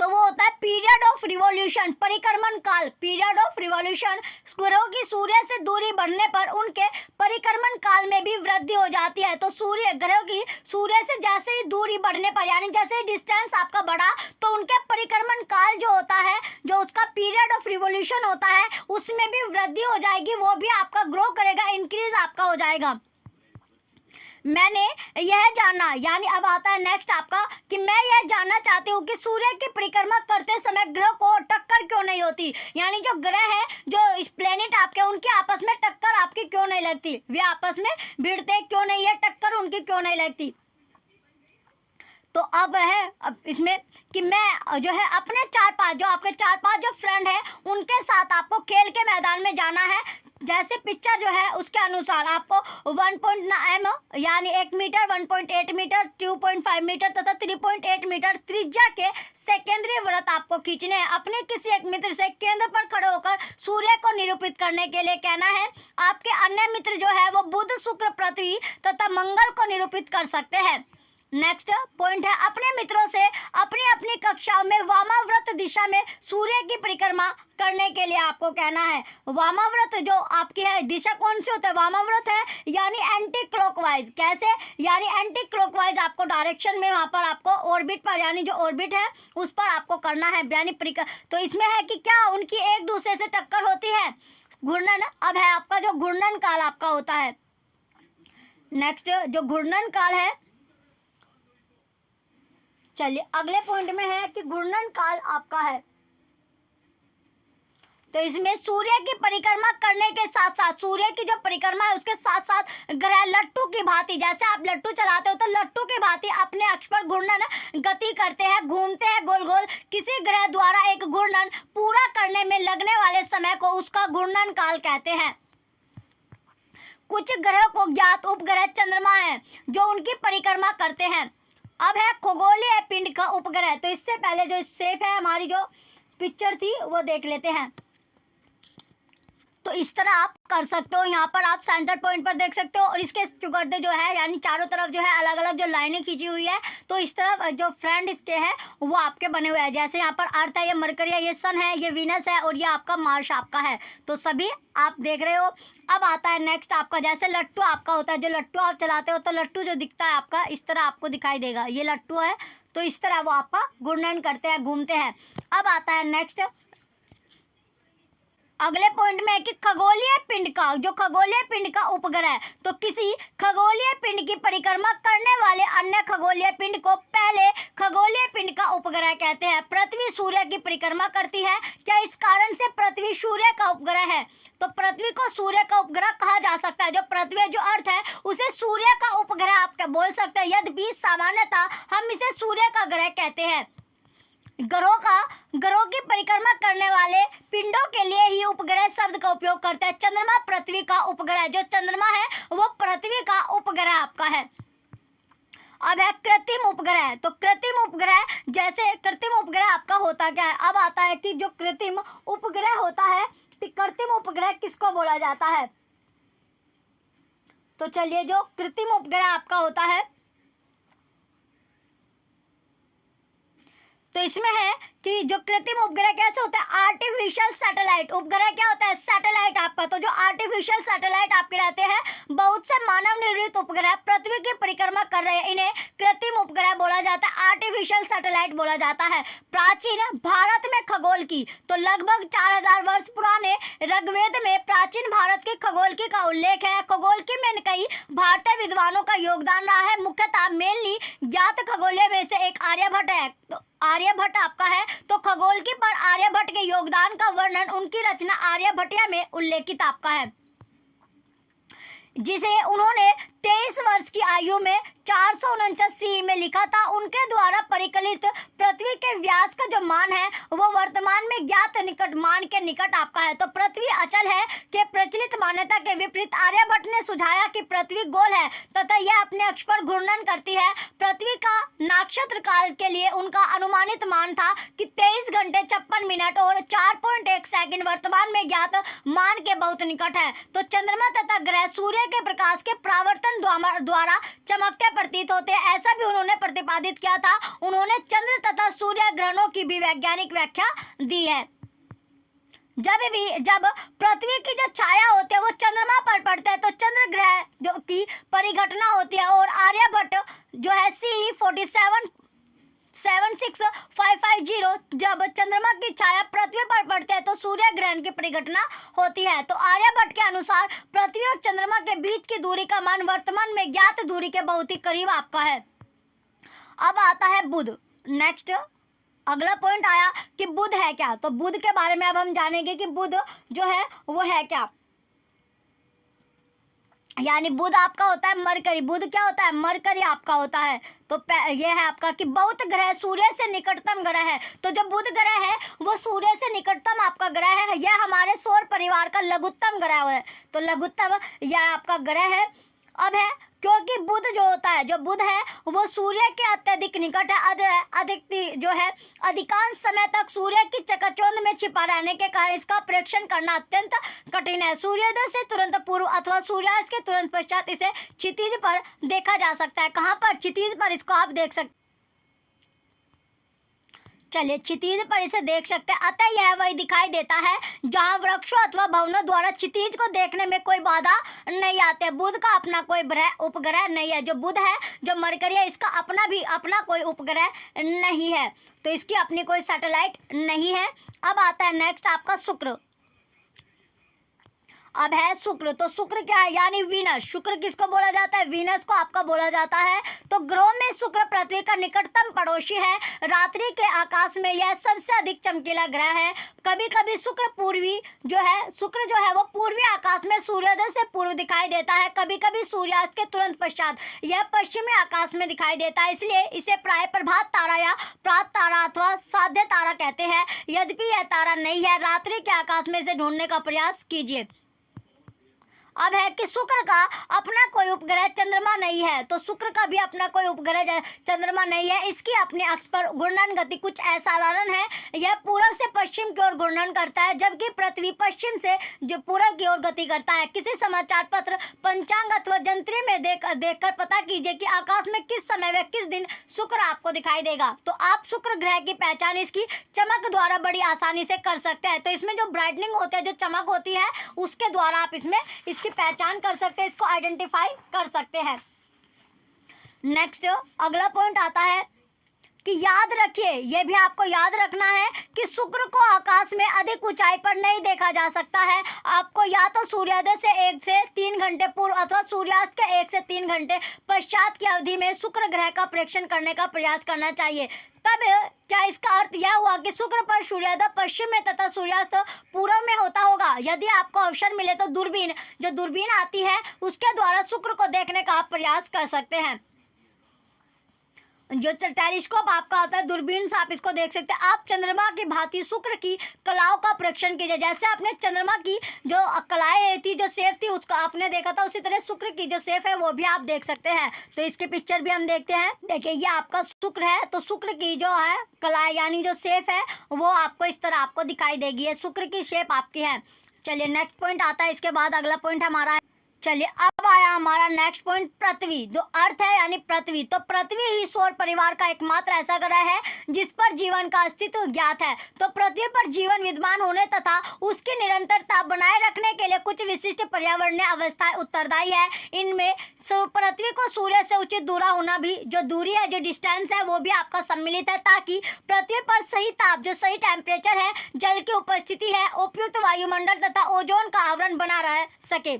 तो वो होता है पीरियड ऑफ रिवॉल्यूशन, परिक्रमण काल, पीरियड ऑफ रिवॉल्यूशन। ग्रहों की सूर्य से दूरी बढ़ने पर उनके परिक्रमण काल में भी वृद्धि हो जाती है। तो सूर्य, ग्रहों की सूर्य से जैसे ही दूरी बढ़ने पर, यानी जैसे ही डिस्टेंस आपका बढ़ा, तो उनके परिक्रमण काल जो होता है, जो उसका पीरियड ऑफ रिवॉल्यूशन होता है, उसमें भी वृद्धि हो जाएगी। वो भी आपका ग्रो करेगा, इंक्रीज आपका हो जाएगा। मैंने यह जाना, यानी अब आता है नेक्स्ट आपका कि मैं यह जानना चाहती हूँ कि सूर्य की परिक्रमा करते समय ग्रह को टक्कर क्यों नहीं होती। यानी जो ग्रह है, जो इस प्लेनेट आपके, उनके आपस में टक्कर आपकी क्यों नहीं लगती? वे आपस में भिड़ते क्यों नहीं है? टक्कर उनकी क्यों नहीं लगती? तो अब इसमें कि मैं जो है अपने आपके चार पांच जो फ्रेंड है, उनके साथ आपको खेल के मैदान में जाना है। जैसे पिक्चर जो है उसके अनुसार आपको 1.9 यानी 1 मीटर, 1.8 मीटर, 2.5 मीटर तथा 3.8 मीटर त्रिज्या के सेकेंडरी वृत्त आपको खींचने हैं। अपने किसी एक मित्र से केंद्र पर खड़े होकर सूर्य को निरूपित करने के लिए कहना है। आपके अन्य मित्र जो है वो बुध, शुक्र, पृथ्वी तथा मंगल को निरूपित कर सकते हैं। नेक्स्ट पॉइंट है, अपने मित्रों से अपनी अपनी कक्षाओं में वामाव्रत दिशा में सूर्य की परिक्रमा करने के लिए आपको कहना है। वामाव्रत जो आपकी है, दिशा कौन सी होता है? वामाव्रत है, यानी एंटी क्लॉकवाइज। कैसे? यानी एंटी क्लॉकवाइज आपको डायरेक्शन में, वहां पर आपको ऑर्बिट पर, यानी जो ऑर्बिट है उस पर आपको करना है, यानी तो इसमें है कि क्या उनकी एक दूसरे से टक्कर होती है? घूर्णन। अब है आपका जो घूर्णन काल आपका होता है। नेक्स्ट जो घूर्णन काल है, चलिए अगले पॉइंट में है कि घूर्णन काल आपका है। तो इसमें सूर्य की परिक्रमा करने के साथ साथ, सूर्य की जो परिक्रमा है उसके साथ साथ ग्रह लट्टू की भांति, जैसे आप लट्टू चलाते हो तो लट्टू की भांति अपने अक्ष पर घूर्णन गति करते हैं, घूमते हैं गोल गोल। किसी ग्रह द्वारा एक घूर्णन पूरा करने में लगने वाले समय को उसका घूर्णन काल कहते हैं। कुछ ग्रहों को ज्ञात उपग्रह चंद्रमा है जो उनकी परिक्रमा करते हैं। अब है खगोलीय पिंड का उपग्रह। तो इससे पहले जो सेफ है, हमारी जो पिक्चर थी वो देख लेते हैं। तो इस तरह आप कर सकते हो। यहाँ पर आप सेंटर पॉइंट पर देख सकते हो और इसके चुगर्दे जो है, यानी चारों तरफ जो है अलग अलग जो लाइनें खींची हुई है। तो इस तरफ जो फ्रेंड इसके हैं वो आपके बने हुए हैं। जैसे यहाँ पर अर्थ है, ये मरकरी है, ये सन है, ये वीनस है और ये आपका मार्स आपका है। तो सभी आप देख रहे हो। अब आता है नेक्स्ट आपका, जैसे लट्टू आपका होता है, जो लट्टू आप चलाते हो तो लट्टू जो दिखता है आपका इस तरह आपको दिखाई देगा, ये लट्टू है। तो इस तरह वो आपका घूर्णन करते हैं, घूमते हैं। अब आता है नेक्स्ट अगले पॉइंट में है कि खगोलीय पिंड का, जो खगोलीय पिंड का उपग्रह है, तो किसी खगोलीय पिंड की परिक्रमा करने वाले अन्य खगोलीय पिंड को पहले खगोलीय पिंड का उपग्रह कहते हैं। पृथ्वी सूर्य की परिक्रमा करती है, क्या इस कारण से पृथ्वी सूर्य का उपग्रह है? तो पृथ्वी को सूर्य का उपग्रह कहा जा सकता है। जो पृथ्वी, जो अर्थ है, उसे सूर्य का उपग्रह आप बोल सकते हैं, यद्यपि सामान्यतः हम इसे सूर्य का ग्रह कहते हैं। ग्रहों की परिक्रमा करने वाले पिंडों के लिए ही उपग्रह शब्द का उपयोग करते हैं। चंद्रमा पृथ्वी का उपग्रह, जो चंद्रमा है वो पृथ्वी का उपग्रह आपका है। अब है कृत्रिम उपग्रह। तो कृत्रिम उपग्रह, जैसे कृत्रिम उपग्रह आपका होता क्या है? अब आता है कि जो कृत्रिम उपग्रह होता है, कृत्रिम उपग्रह किसको बोला जाता है? तो चलिए, जो कृत्रिम उपग्रह आपका होता है, तो इसमें है कि जो कृत्रिम उपग्रह कैसे होता है, आर्टिफिशियल सैटेलाइट। उपग्रह क्या होता है, सैटेलाइट आपका। तो जो आर्टिफिशियल सैटेलाइट आपके रहते हैं, बहुत से मानव निर्मित उपग्रह पृथ्वी की परिक्रमा कर रहे हैं, इन्हें कृत्रिम उपग्रह बोला जाता है, आर्टिफिशियल सैटेलाइट बोला जाता है। प्राचीन भारत में खगोल की, तो लगभग 4000 वर्ष पुराने ऋग्वेद में प्राचीन भारत के खगोल की का उल्लेख है। खगोल की में कई भारतीय विद्वानों का योगदान रहा है। मुख्यतः मेनली ज्ञात खगोलीय में से एक आर्यभट्ट है। तो आर्यभट्ट आपका है, तो खगोल की पर आर्यभट्ट के योगदान का वर्णन उनकी रचना आर्यभट्टिया में उल्लेखित आपका है, जिसे उन्होंने 23 वर्ष की आयु में 449 सी में लिखा था। उनके द्वारा परिकलित पृथ्वी के व्यास का जो मान है वो वर्तमान में ज्ञात निकट मान के निकट आपका है। तो पृथ्वी अचल है कि प्रचलित मान्यता के विपरीत आर्यभट्ट ने सुझाया कि पृथ्वी गोल है तथा यह अपने अक्ष पर घूर्णन करती है। पृथ्वी का नक्षत्र काल के लिए उनका अनुमानित मान था कि 23 घंटे 56 मिनट और 4.1 सेकंड वर्तमान में ज्ञात मान के बहुत निकट है। तो चंद्रमा तथा ग्रह सूर्य के प्रकाश के परावर्तन द्वारा चमकते प्रतीत होते हैं, ऐसा भी उन्होंने प्रतिपादित किया था। उन्होंने चंद्र तथा सूर्य ग्रहणों की भी वैज्ञानिक व्याख्या दी है। जब पृथ्वी की जो छाया होती है वो चंद्रमा पर पड़ता है तो चंद्र ग्रह की परिघटना होती है। और आर्यभट्ट जो है CE 76550 जब चंद्रमा की छाया पृथ्वी पर पड़ती है तो सूर्य ग्रहण की परिघटना होती है। तो आर्यभट्ट के अनुसार पृथ्वी और चंद्रमा के बीच की दूरी का मान वर्तमान में ज्ञात दूरी के बहुत ही करीब आपका है। अब आता है बुध। नेक्स्ट अगला पॉइंट आया कि बुध है क्या। तो बुध के बारे में अब हम जानेंगे कि बुध जो है वो है क्या। यानी बुध आपका होता है मरकरी। बुध क्या होता है, मरकरी आपका होता है। तो यह है आपका कि बहुत ग्रह सूर्य से निकटतम ग्रह है। तो जो बुध ग्रह है वो सूर्य से निकटतम आपका ग्रह है। यह हमारे सौर परिवार का लघुत्तम ग्रह है। तो लघुत्तम यह आपका ग्रह है। अब है क्योंकि बुध जो होता है, जो बुध है वो सूर्य के अत्यधिक निकट है। अधिक जो है अधिकांश समय तक सूर्य की चकाचौंध में छिपा रहने के कारण इसका प्रेक्षण करना अत्यंत कठिन है। सूर्योदय से तुरंत पूर्व अथवा सूर्यास्त के तुरंत पश्चात इसे क्षितिज पर देखा जा सकता है। कहाँ पर, क्षितिज पर इसको आप देख सकते, चलिए क्षितिज पर इसे देख सकते हैं। अतः यह वही दिखाई देता है जहां वृक्षों अथवा भवनों द्वारा क्षितिज को देखने में कोई बाधा नहीं आते। बुध का अपना कोई उपग्रह नहीं है। जो बुध है, जो मरकरी है, इसका अपना कोई उपग्रह नहीं है। तो इसकी अपनी कोई सैटेलाइट नहीं है। अब आता है नेक्स्ट आपका शुक्र। अब है शुक्र। तो शुक्र क्या है, यानी वीनस। शुक्र किसको बोला जाता है, वीनस को आपका बोला जाता है। तो ग्रहों में शुक्र पृथ्वी का निकटतम पड़ोसी है। रात्रि के आकाश में यह सबसे अधिक चमकीला ग्रह है। कभी कभी शुक्र जो है वो पूर्वी आकाश में सूर्योदय से पूर्व दिखाई देता है। कभी कभी सूर्यास्त के तुरंत पश्चात यह पश्चिमी आकाश में दिखाई देता है। इसलिए इसे प्राय प्रभात तारा या प्रात तारा अथवा साध्य तारा कहते हैं। यद्यपि यह तारा नहीं है, रात्रि के आकाश में इसे ढूंढने का प्रयास कीजिए। अब है कि शुक्र का अपना कोई उपग्रह चंद्रमा नहीं है। तो शुक्र का भी अपना कोई उपग्रह चंद्रमा नहीं है। इसकी अपने अक्ष पर घूर्णन गति कुछ असाधारण है। यह पूर्व से पश्चिम की ओर घूर्णन करता है, जबकि पृथ्वी पश्चिम से जो पूर्व की ओर गति करता है। किसी समाचार पत्र, पंचांग अथवा जंत्री में देखकर पता कीजिए कि आकाश में किस समय व किस दिन शुक्र आपको दिखाई देगा। तो आप शुक्र ग्रह की पहचान इसकी चमक द्वारा बड़ी आसानी से कर सकते हैं। तो इसमें जो ब्राइटनिंग होती है, जो चमक होती है, उसके द्वारा आप इसमें की पहचान कर सकते हैं, इसको आइडेंटिफाई कर सकते हैं। नेक्स्ट अगला पॉइंट आता है कि याद रखिए, यह भी आपको याद रखना है कि शुक्र को आकाश में अधिक ऊंचाई पर नहीं देखा जा सकता है। आपको या तो सूर्योदय से 1 से 3 घंटे पूर्व अथवा सूर्यास्त के 1 से 3 घंटे पश्चात की अवधि में शुक्र ग्रह का प्रेक्षण करने का प्रयास करना चाहिए। तब क्या इसका अर्थ यह हुआ कि शुक्र पर सूर्योदय पश्चिम में तथा सूर्यास्त पूर्व में होता होगा। यदि आपको अवसर मिले तो दूरबीन आती है, उसके द्वारा शुक्र को देखने का आप प्रयास कर सकते हैं। जो टेलीस्कोप आपका होता है, दूरबीन से आप इसको देख सकते हैं। आप चंद्रमा की भांति शुक्र की कलाओं का प्रेक्षण कीजिए। जैसे आपने चंद्रमा की जो कलाएं थी, जो शेप थी, उसका आपने देखा था, उसी तरह शुक्र की जो शेप है वो भी आप देख सकते हैं। तो इसकी पिक्चर भी हम देखते हैं। देखिए ये आपका शुक्र है। तो शुक्र की जो है कलाएं यानी जो शेप है वो आपको इस तरह आपको दिखाई देगी। ये शुक्र की शेप आपकी है। चलिए नेक्स्ट पॉइंट आता है। इसके बाद अगला पॉइंट हमारा है, चलिए अब आया हमारा नेक्स्ट पॉइंट, पृथ्वी। जो अर्थ है यानी पृथ्वी, तो पृथ्वी ही सौर परिवार का एकमात्र ऐसा ग्रह है जिस पर जीवन का अस्तित्व ज्ञात है। तो पृथ्वी पर जीवन विद्यमान होने तथा उसकी निरंतरता बनाए रखने के लिए कुछ विशिष्ट पर्यावरणीय अवस्थाएं उत्तरदायी है। इनमें पृथ्वी को सूर्य से उचित दूरा होना भी, जो दूरी है, जो डिस्टेंस है, वो भी आपका सम्मिलित है, ताकि पृथ्वी पर सही ताप, जो सही टेम्परेचर है, जल की उपस्थिति है, उपयुक्त वायुमंडल तथा ओजोन का आवरण बना रह सके।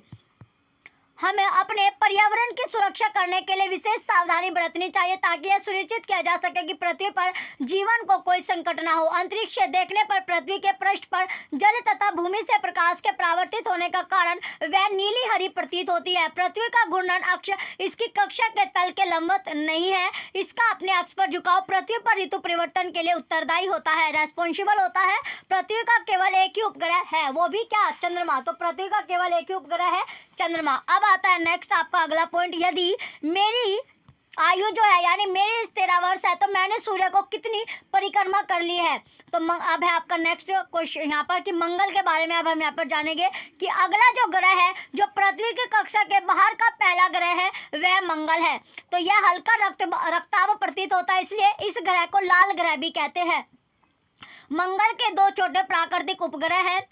हमें अपने पर्यावरण की सुरक्षा करने के लिए विशेष सावधानी बरतनी चाहिए, ताकि यह सुनिश्चित किया जा सके कि पृथ्वी पर जीवन को कोई संकट न हो। अंतरिक्ष से देखने पर पृथ्वी के पृष्ठ पर जल तथा भूमि से प्रकाश के परावर्तित होने का कारण वह नीली हरी प्रतीत होती है। पृथ्वी का घूर्णन अक्ष इसकी कक्षा के तल के लंबवत नहीं है। इसका अपने अक्ष पर झुकाव पृथ्वी पर ऋतु परिवर्तन के लिए उत्तरदायी होता है, रेस्पॉन्सिबल होता है। पृथ्वी का केवल एक ही उपग्रह है, वो भी क्या? चंद्रमा। तो पृथ्वी का केवल एक ही उपग्रह है, चंद्रमा। अब आता है नेक्स्ट आपका अगला पॉइंट, यदि मेरी आयु जो है यानी मेरी 13 वर्ष है तो मैंने सूर्य को कितनी परिक्रमा कर ली है। तो अब है आपका नेक्स्ट क्वेश्चन यहाँ पर कि मंगल के बारे में अब हम यहाँ पर जानेंगे कि अगला जो ग्रह है, जो पृथ्वी की कक्षा के बाहर का पहला ग्रह है, वह मंगल है। तो यह हल्का रक्ताभ प्रतीत होता है, इसलिए इस ग्रह को लाल ग्रह भी कहते हैं। मंगल के 2 छोटे प्राकृतिक उपग्रह हैं।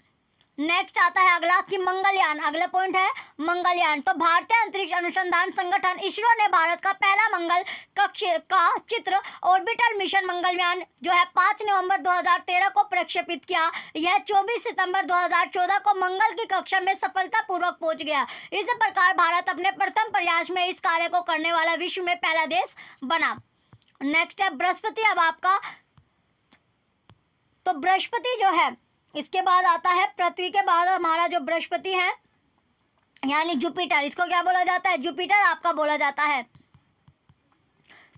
नेक्स्ट आता है अगला कि मंगलयान। अगला पॉइंट है मंगलयान। तो भारतीय अंतरिक्ष अनुसंधान संगठन इसरो ने भारत का पहला मंगल कक्षा का चित्र ऑर्बिटल मिशन मंगलयान जो है 5 नवंबर 2013 को प्रक्षेपित किया। यह 24 सितंबर 2014 को मंगल की कक्षा में सफलतापूर्वक पहुंच गया। इस प्रकार भारत अपने प्रथम प्रयास में इस कार्य को करने वाला विश्व में पहला देश बना। नेक्स्ट है बृहस्पति। अब आपका तो बृहस्पति जो है, इसके बाद आता है पृथ्वी के बाद हमारा जो बृहस्पति है यानी जुपिटर, इसको क्या बोला जाता है? जुपिटर आपका बोला जाता है।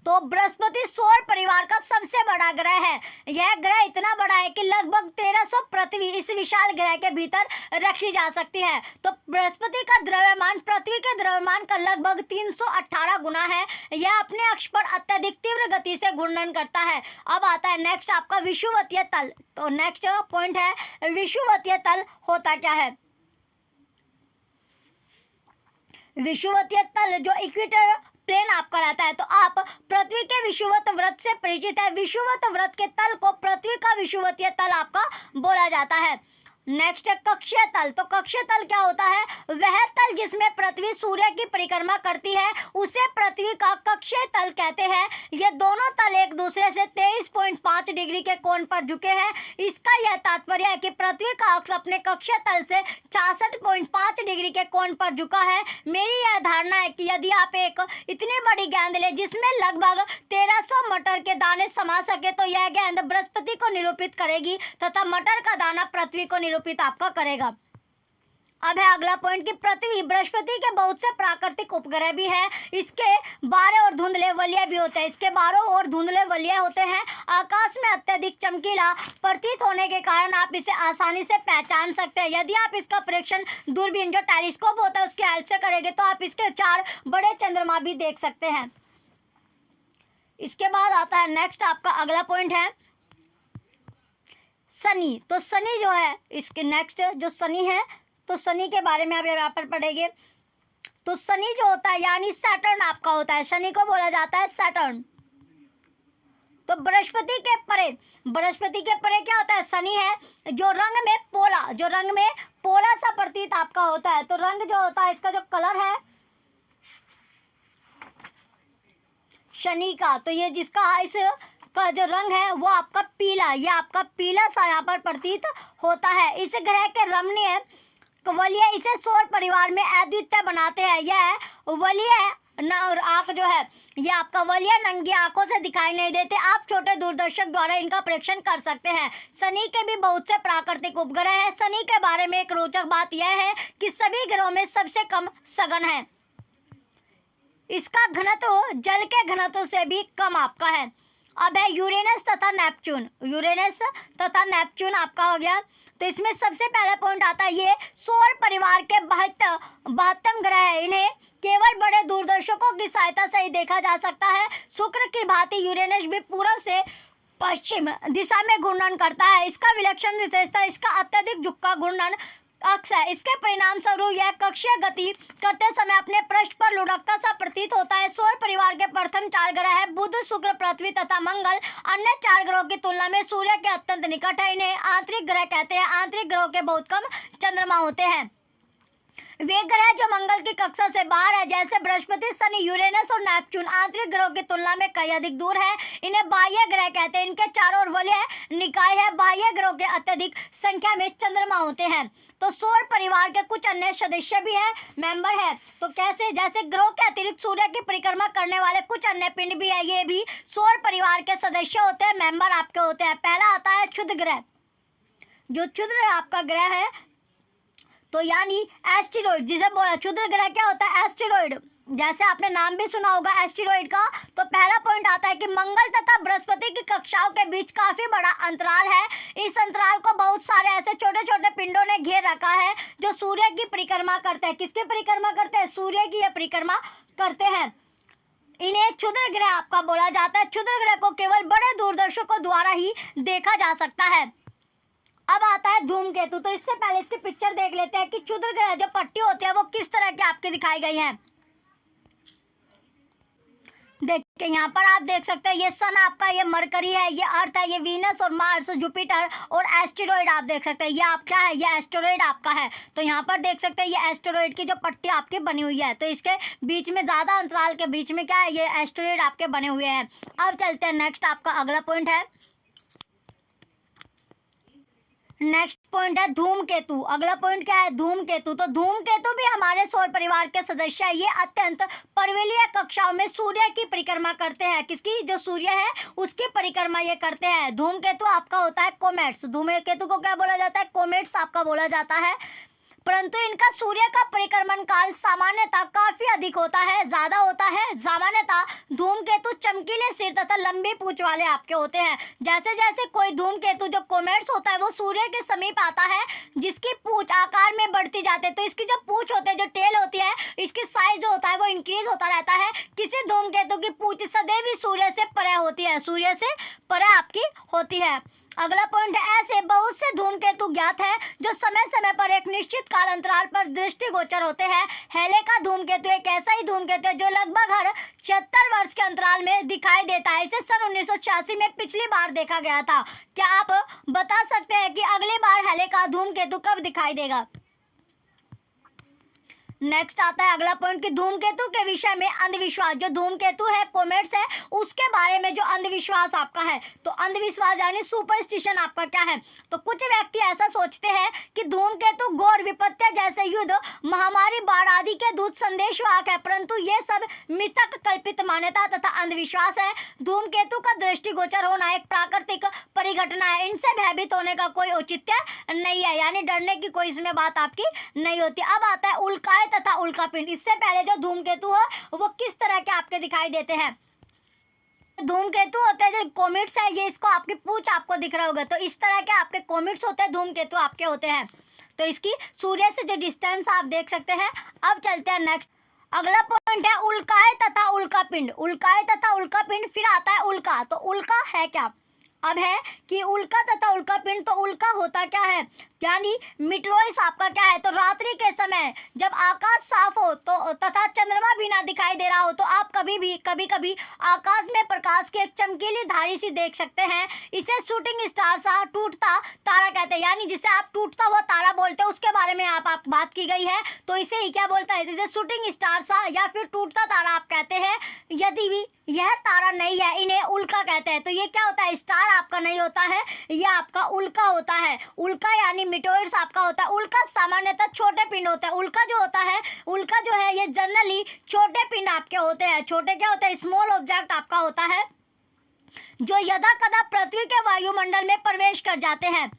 तो बृहस्पति सौर परिवार का सबसे बड़ा ग्रह है। यह ग्रह इतना बड़ा है कि लगभग 1300 पृथ्वी इस विशाल ग्रह के भीतर रखी जा सकती है। तो बृहस्पति का द्रव्यमान पृथ्वी के द्रव्यमान का लगभग 318 गुना है। यह अपने अक्ष पर अत्यधिक तीव्र गति से घूर्णन करता है। अब आता है नेक्स्ट आपका विषुवतीय तल। तो नेक्स्ट पॉइंट है विषुवतीय तल होता क्या है? विषुवतीय तल जो इक्वेटर प्लेन आपका रहता है। तो आप पृथ्वी के विषुवत वृत्त से परिचित है। विषुवत वृत्त के तल को पृथ्वी का विषुवतीय तल आपका बोला जाता है। नेक्स्ट है कक्षीय तल। तो कक्षीय तल क्या होता है? वह तल जिसमें पृथ्वी सूर्य की परिक्रमा करती है उसे पृथ्वी का कक्षीय तल कहते हैं। ये दोनों तल एक दूसरे से 23.5 डिग्री के कोण पर झुके हैं। इसका यह तात्पर्य है कि पृथ्वी का अक्ष अपने कक्षीय तल से 66.5 डिग्री के कोण पर झुका है। मेरी यह धारणा है कि यदि आप एक इतनी बड़ी गेंद ले जिसमें लगभग 1300 मटर के दाने समा सके तो यह गेंद बृहस्पति को निरूपित करेगी तथा मटर का दाना पृथ्वी को निरूपित आपका करेगा। अब है अगला पॉइंट कि पृथ्वी बृहस्पति के बहुत से प्राकृतिक उपग्रह भी हैं। इसके 12 और धुंधले वलय भी होते हैं। इसके 12 और धुंधले वलय होते हैं। आकाश में अत्यधिक चमकीला प्रतीत होने के कारण आप इसे आसानी से पहचान सकते हैं। यदि आप इसका परीक्षण दूरबीन जो टेलीस्कोप होता है उसकी हेल्प से करेंगे तो आप इसके 4 बड़े चंद्रमा भी देख सकते हैं। इसके बाद आता है नेक्स्ट आपका अगला पॉइंट है शनि। तो शनि जो है इसके नेक्स्ट जो शनि है तो शनि के बारे में आप यहाँ पर पढ़ेंगे। तो शनि जो होता है यानी सैटर्न आपका होता है। शनि को बोला जाता है सैटर्न। तो बृहस्पति के परे क्या होता है? शनि है जो रंग में पोला सा प्रतीत आपका होता है। तो रंग जो होता है इसका जो कलर है शनि का, तो ये जिसका इस का जो रंग है वो आपका पीला, ये आपका पीला सा यहाँ पर प्रतीत होता है। इस ग्रह के रमणीय वलय इसे सौर परिवार में अद्वितीय बनाते हैं। यह वलय आँख जो है ये आपका वलय नंगी आंखों से दिखाई नहीं देते। आप छोटे दूरदर्शक द्वारा इनका परीक्षण कर सकते हैं। शनि के भी बहुत से प्राकृतिक उपग्रह हैं। शनि के बारे में एक रोचक बात यह है कि सभी ग्रहों में सबसे कम सघन है। इसका घनत्व जल के घनत्व से भी कम आपका है। अब है यूरेनस तथा नेपच्यून आपका हो गया। तो इसमें सबसे पहला पॉइंट आता है ये सौर परिवार के 72 ग्रह है। इन्हें केवल बड़े दूरदर्शकों की सहायता से ही देखा जा सकता है। शुक्र की भांति यूरेनस भी पूर्व से पश्चिम दिशा में घूर्णन करता है। इसका विलक्षण विशेषता इसका अत्यधिक झुका घूर्णन अक्ष है। इसके परिणाम स्वरूप यह कक्षीय गति करते समय अपने पृष्ठ पर लुढ़कता सा प्रतीत होता है। सौर परिवार के प्रथम 4 ग्रह है बुध, शुक्र, पृथ्वी तथा मंगल। अन्य 4 ग्रहों की तुलना में सूर्य के अत्यंत निकट है। इन्हें आंतरिक ग्रह कहते हैं। आंतरिक ग्रहों के बहुत कम चंद्रमा होते हैं। वे ग्रह जो मंगल की कक्षा से बाहर है जैसे बृहस्पति, शनि, यूरेनस और नेपच्यून आंतरिक ग्रहों की तुलना में कई अधिक दूर है। इन्हें बाह्य ग्रह कहते हैं। इनके चारों ओर वलय निकाय है। बाह्य ग्रहों के अत्यधिक संख्या में चंद्रमा होते हैं। तो सौर परिवार के कुछ अन्य सदस्य भी है, मेंबर है। तो कैसे, जैसे ग्रहों के अतिरिक्त सूर्य की परिक्रमा करने वाले कुछ अन्य पिंड भी है, ये भी सौर परिवार के सदस्य होते हैं, मेंबर आपके होते हैं। पहला आता है क्षुद्र ग्रह। जो क्षुद्र आपका ग्रह है तो यानी एस्टेरॉइड, जिसे बोला क्षुद्र ग्रह क्या होता है, एस्टेरॉइड। जैसे आपने नाम भी सुना होगा एस्टेरॉइड का। तो पहला पॉइंट आता है कि मंगल तथा बृहस्पति की कक्षाओं के बीच काफी बड़ा अंतराल है। इस अंतराल को बहुत सारे ऐसे छोटे छोटे पिंडों ने घेर रखा है जो सूर्य की परिक्रमा करते हैं। किसकी परिक्रमा करते हैं? सूर्य की यह परिक्रमा करते हैं। इन्हें क्षुद्र ग्रह आपका बोला जाता है। क्षुद्र ग्रह को केवल बड़े दूरदर्शकों द्वारा ही देखा जा सकता है। अब आता है धूमकेतु। तो इससे पहले इसकी पिक्चर देख लेते हैं कि क्षुद्र ग्रह जो पट्टी होती है वो किस तरह की आपकी दिखाई गई है। देखिए यहाँ पर आप देख सकते हैं ये सन आपका, ये मरकरी है, ये अर्थ है, ये वीनस और मार्स, जुपिटर और एस्टेरॉइड आप देख सकते हैं। ये आप क्या है, ये एस्टेरॉइड आपका है। तो यहाँ पर देख सकते हैं ये एस्टेरॉइड की जो पट्टी आपकी बनी हुई है। तो इसके बीच में ज़्यादा अंतराल के बीच में क्या है, ये एस्टेरॉइड आपके बने हुए हैं। अब चलते हैं नेक्स्ट, आपका अगला पॉइंट है, नेक्स्ट पॉइंट है धूमकेतु। अगला पॉइंट क्या है, धूमकेतु। तो धूमकेतु भी हमारे सौर परिवार के सदस्य है। ये अत्यंत पर्वतीय कक्षाओं में सूर्य की परिक्रमा करते हैं। किसकी? जो सूर्य है उसकी परिक्रमा ये करते हैं। धूमकेतु आपका होता है कोमेट्स। धूमकेतु को क्या बोला जाता है? कोमेट्स आपका बोला जाता है। परंतु इनका सूर्य का परिक्रमण काल सामान्यतः काफी अधिक होता है, ज्यादा होता है। सामान्यतः धूमकेतु चमकीले सिर तथा लंबी पूंछ वाले आपके होते हैं। जैसे जैसे कोई धूमकेतु जो कोमेट्स होता है वो सूर्य के समीप आता है, जिसकी पूंछ आकार में बढ़ती जाती है। तो इसकी जो पूंछ होती है, जो टेल होती है, इसकी साइज जो होता है वो इंक्रीज होता रहता है। किसी धूमकेतु की पूंछ सदैव ही सूर्य से परे होती है, सूर्य से परे आपकी होती है। अगला पॉइंट है, ऐसे बहुत से धूमकेतु ज्ञात है जो समय समय पर एक निश्चित काल अंतराल पर दृष्टिगोचर होते हैं। हेले का धूमकेतु एक ऐसा ही धूमकेतु है जो लगभग हर 76 वर्ष के अंतराल में दिखाई देता है। इसे सन 1986 में पिछली बार देखा गया था। क्या आप बता सकते हैं कि अगली बार हेले का धूमकेतु कब दिखाई देगा? नेक्स्ट आता है अगला पॉइंट कि धूमकेतु के विषय में अंधविश्वास। जो धूमकेतु है, कोमेट्स है, उसके बारे में जो अंधविश्वास आपका है, तो अंधविश्वास यानी सुपरस्टिशन आपका क्या है? तो कुछ व्यक्ति ऐसा सोचते हैं कि धूमकेतु घोर विपत्ति जैसे युद्ध, महामारी, बाढ़ आदि के दूत संदेशवाहक है, परंतु ये सब मिथक, कल्पित मान्यता तथा अंधविश्वास है। धूमकेतु का दृष्टिगोचर होना एक प्राकृतिक परिघटना है। इनसे भयभीत होने का कोई औचित्य नहीं है, यानी डरने की कोई इसमें बात आपकी नहीं होती। अब आता है उल्काएं तथा उल्कापिंड। इससे पहले जो धूमकेतु है वो किस तरह के आपके दिखाई देते हैं? धूमकेतु होते हैं जो कोमेट्स है, ये इसको आपकी पूंछ आपको दिख रहा होगा। तो इस तरह के आपके कोमेट्स होते हैं, धूमकेतु आपके होते हैं। तो इसकी सूर्य से जो डिस्टेंस आप देख सकते हैं। अब चलते हैं नेक्स्ट, अगला पॉइंट है उल्काएं तथा उल्कापिंड। उल्काएं तथा उल्कापिंड, फिर आता है उल्का। तो उल्का है क्या? अब है कि उल्का तथा उल्कापिंड। तो उल्का होता क्या है, यानी मिट्रोइस आपका क्या है? तो रात्रि के समय जब आकाश साफ हो तो तथा चंद्रमा भी ना दिखाई दे रहा हो तो आप कभी कभी आकाश में प्रकाश की एक चमकीली धारी सी देख सकते हैं। इसे शूटिंग स्टार सा, टूटता तारा कहते हैं, यानी जिसे आप टूटता हुआ तारा बोलते हैं, उसके बारे में आप बात की गई है। तो इसे ही क्या बोलता है? जिसे शूटिंग स्टार सा या फिर टूटता तारा आप कहते हैं। यदि भी यह तारा नहीं है, इन्हें उल्का कहते हैं। तो ये क्या होता है? स्टार आपका नहीं होता है, यह आपका उल्का होता है। उल्का यानी मिटोइड्स आपका होता है। उल्का सामान्यतः छोटे पिंड होता है। उल्का जो होता है, उल्का जो है ये जनरली छोटे पिंड आपके होते हैं। छोटे क्या होते हैं? स्मॉल ऑब्जेक्ट आपका होता है, जो यदा कदा पृथ्वी के वायुमंडल में प्रवेश कर जाते हैं।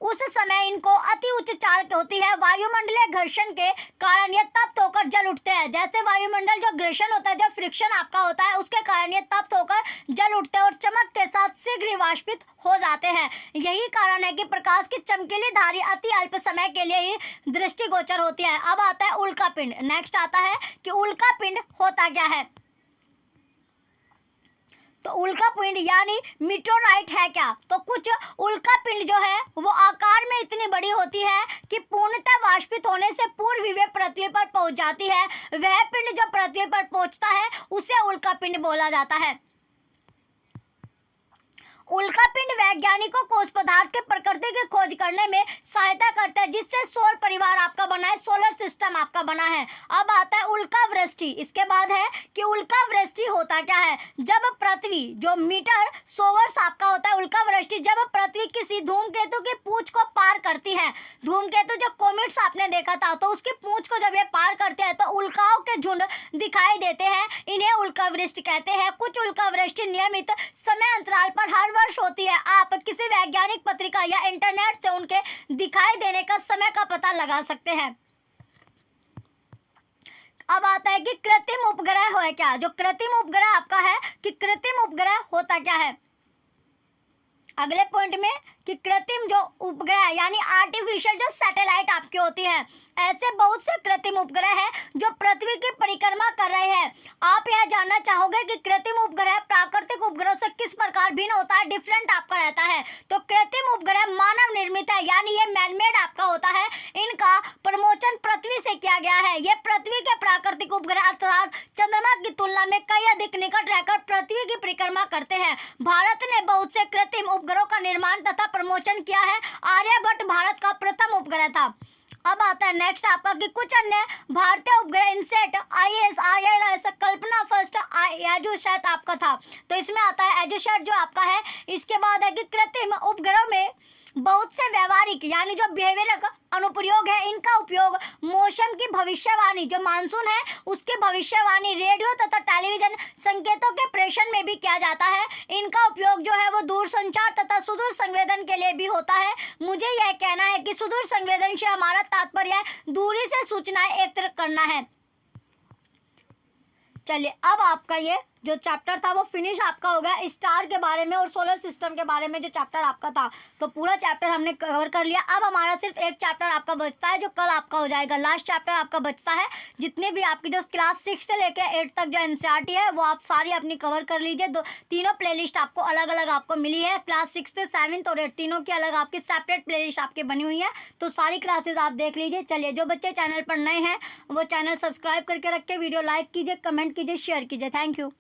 उस समय इनको अति उच्च चाल होती है। वायुमंडलीय घर्षण के कारण ये तप्त होकर जल उठते हैं। जैसे वायुमंडल जो घर्षण होता है, जो फ्रिक्शन आपका होता है, उसके कारण ये तप्त होकर जल उठते हैं और चमक के साथ शीघ्र ही वाष्पित हो जाते हैं। यही कारण है कि प्रकाश की चमकीली धारी अति अल्प समय के लिए ही दृष्टिगोचर होती है। अब आता है उल्कापिंड। नेक्स्ट आता है कि उल्कापिंड होता क्या है? तो उल्का पिंड यानी मीटोराइट है क्या? तो कुछ उल्का पिंड जो है वो आकार में इतनी बड़ी होती है कि पूर्णतः वाष्पित होने से पूर्व ही वे पृथ्वी पर पहुंच जाती है। वह पिंड जो पृथ्वी पर पहुंचता है उसे उल्का पिंड बोला जाता है। उल्का पिंड वैज्ञानिकों को उस पदार्थ के प्रकृति की खोज करने में सहायता करता है जिससे सौर परिवार आपका बना है, सोलर सिस्टम आपका बना है। अब आता है उल्का वृष्टि। इसके बाद है कि उल्का वृष्टि होता क्या है? जब पृथ्वी जो मीटर सोवर्स आपका होता है, उल्का वृष्टि जब पृथ्वी किसी धूमकेतु की पूंछ को पार करती है। धूमकेतु जो कॉमेट्स आपने देखा था, तो उसकी पूंछ को जब ये पार करते हैं तो उल्काओं के झुंड दिखाई देते हैं। इन्हें उल्का वृष्टि कहते हैं। कुछ उल्का वृष्टि नियमित समय अंतराल पर हर वर्ष होती है। आप किसी वैज्ञानिक पत्रिका या इंटरनेट से उनके दिखाई देने का समय का पता लगा सकते हैं। अब आता है कि कृत्रिम उपग्रह है क्या? जो कृत्रिम उपग्रह आपका है कि कृत्रिम उपग्रह होता क्या है? अगले पॉइंट में कि कृत्रिम जो उपग्रह यानी आर्टिफिशियल जो सैटेलाइट आपकी होती है, ऐसे बहुत से कृत्रिम उपग्रह हैं जो पृथ्वी की परिक्रमा कर रहे हैं। आप यह जानना चाहोगे कि कृत्रिम उपग्रह प्राकृतिक उपग्रह से किस प्रकार भिन्न होता है, डिफरेंट आपका रहता है। तो कृत्रिम उपग्रह मानव निर्मित है यानी ये मैनमेड आपका होता है। इनका प्रमोशन पृथ्वी से किया गया है। ये पृथ्वी के प्राकृतिक उपग्रह अर्थात चंद्रमा की तुलना में कई अधिक निकट रहकर पृथ्वी की परिक्रमा करते हैं। भारत ने बहुत से कृत्रिम उपग्रहों का निर्माण तथा प्रमोशन किया है। आर्यभट्ट भारत का प्रथम उपग्रह था। अब आता है नेक्स्ट आपका कि कुछ अन्य भारतीय उपग्रह INSAT, IS, IRS, Kalpana first, EDUSAT आपका था। तो इसमें आता है एजुसैट जो आपका है। इसके बाद है कि कृत्रिम उपग्रहों में बहुत से व्यवहारिक यानी जो बिहेवियरल अनुप्रयोग है। इनका उपयोग मौसम की भविष्यवाणी, जो मानसून है उसकी भविष्यवाणी, रेडियो तथा टेलीविजन संकेतों के प्रेषण में भी किया जाता है। इनका उपयोग जो है वो दूर संचार तथा सुदूर संवेदन के लिए भी होता है। मुझे यह कहना है कि सुदूर संवेदन से हमारा तात्पर्य दूरी से सूचनाएं एकत्र करना है। चलिए अब आपका ये जो चैप्टर था वो फिनिश आपका हो गया। स्टार के बारे में और सोलर सिस्टम के बारे में जो चैप्टर आपका था, तो पूरा चैप्टर हमने कवर कर लिया। अब हमारा सिर्फ एक चैप्टर आपका बचता है जो कल आपका हो जाएगा। लास्ट चैप्टर आपका बचता है। जितने भी आपकी जो क्लास 6 से लेकर 8 तक जो NCERT है वो आप सारी अपनी कवर कर लीजिए। तीनों प्लेलिस्ट आपको अलग अलग आपको मिली है। क्लास 6 से 7 और 8 तीनों की अलग आपकी सेपरेट प्लेलिस्ट आपकी बनी हुई है। तो सारी क्लासेज आप देख लीजिए। चलिए जो बच्चे चैनल पर नए हैं वो चैनल सब्सक्राइब करके रख के वीडियो लाइक कीजिए, कमेंट कीजिए, शेयर कीजिए। Thank you.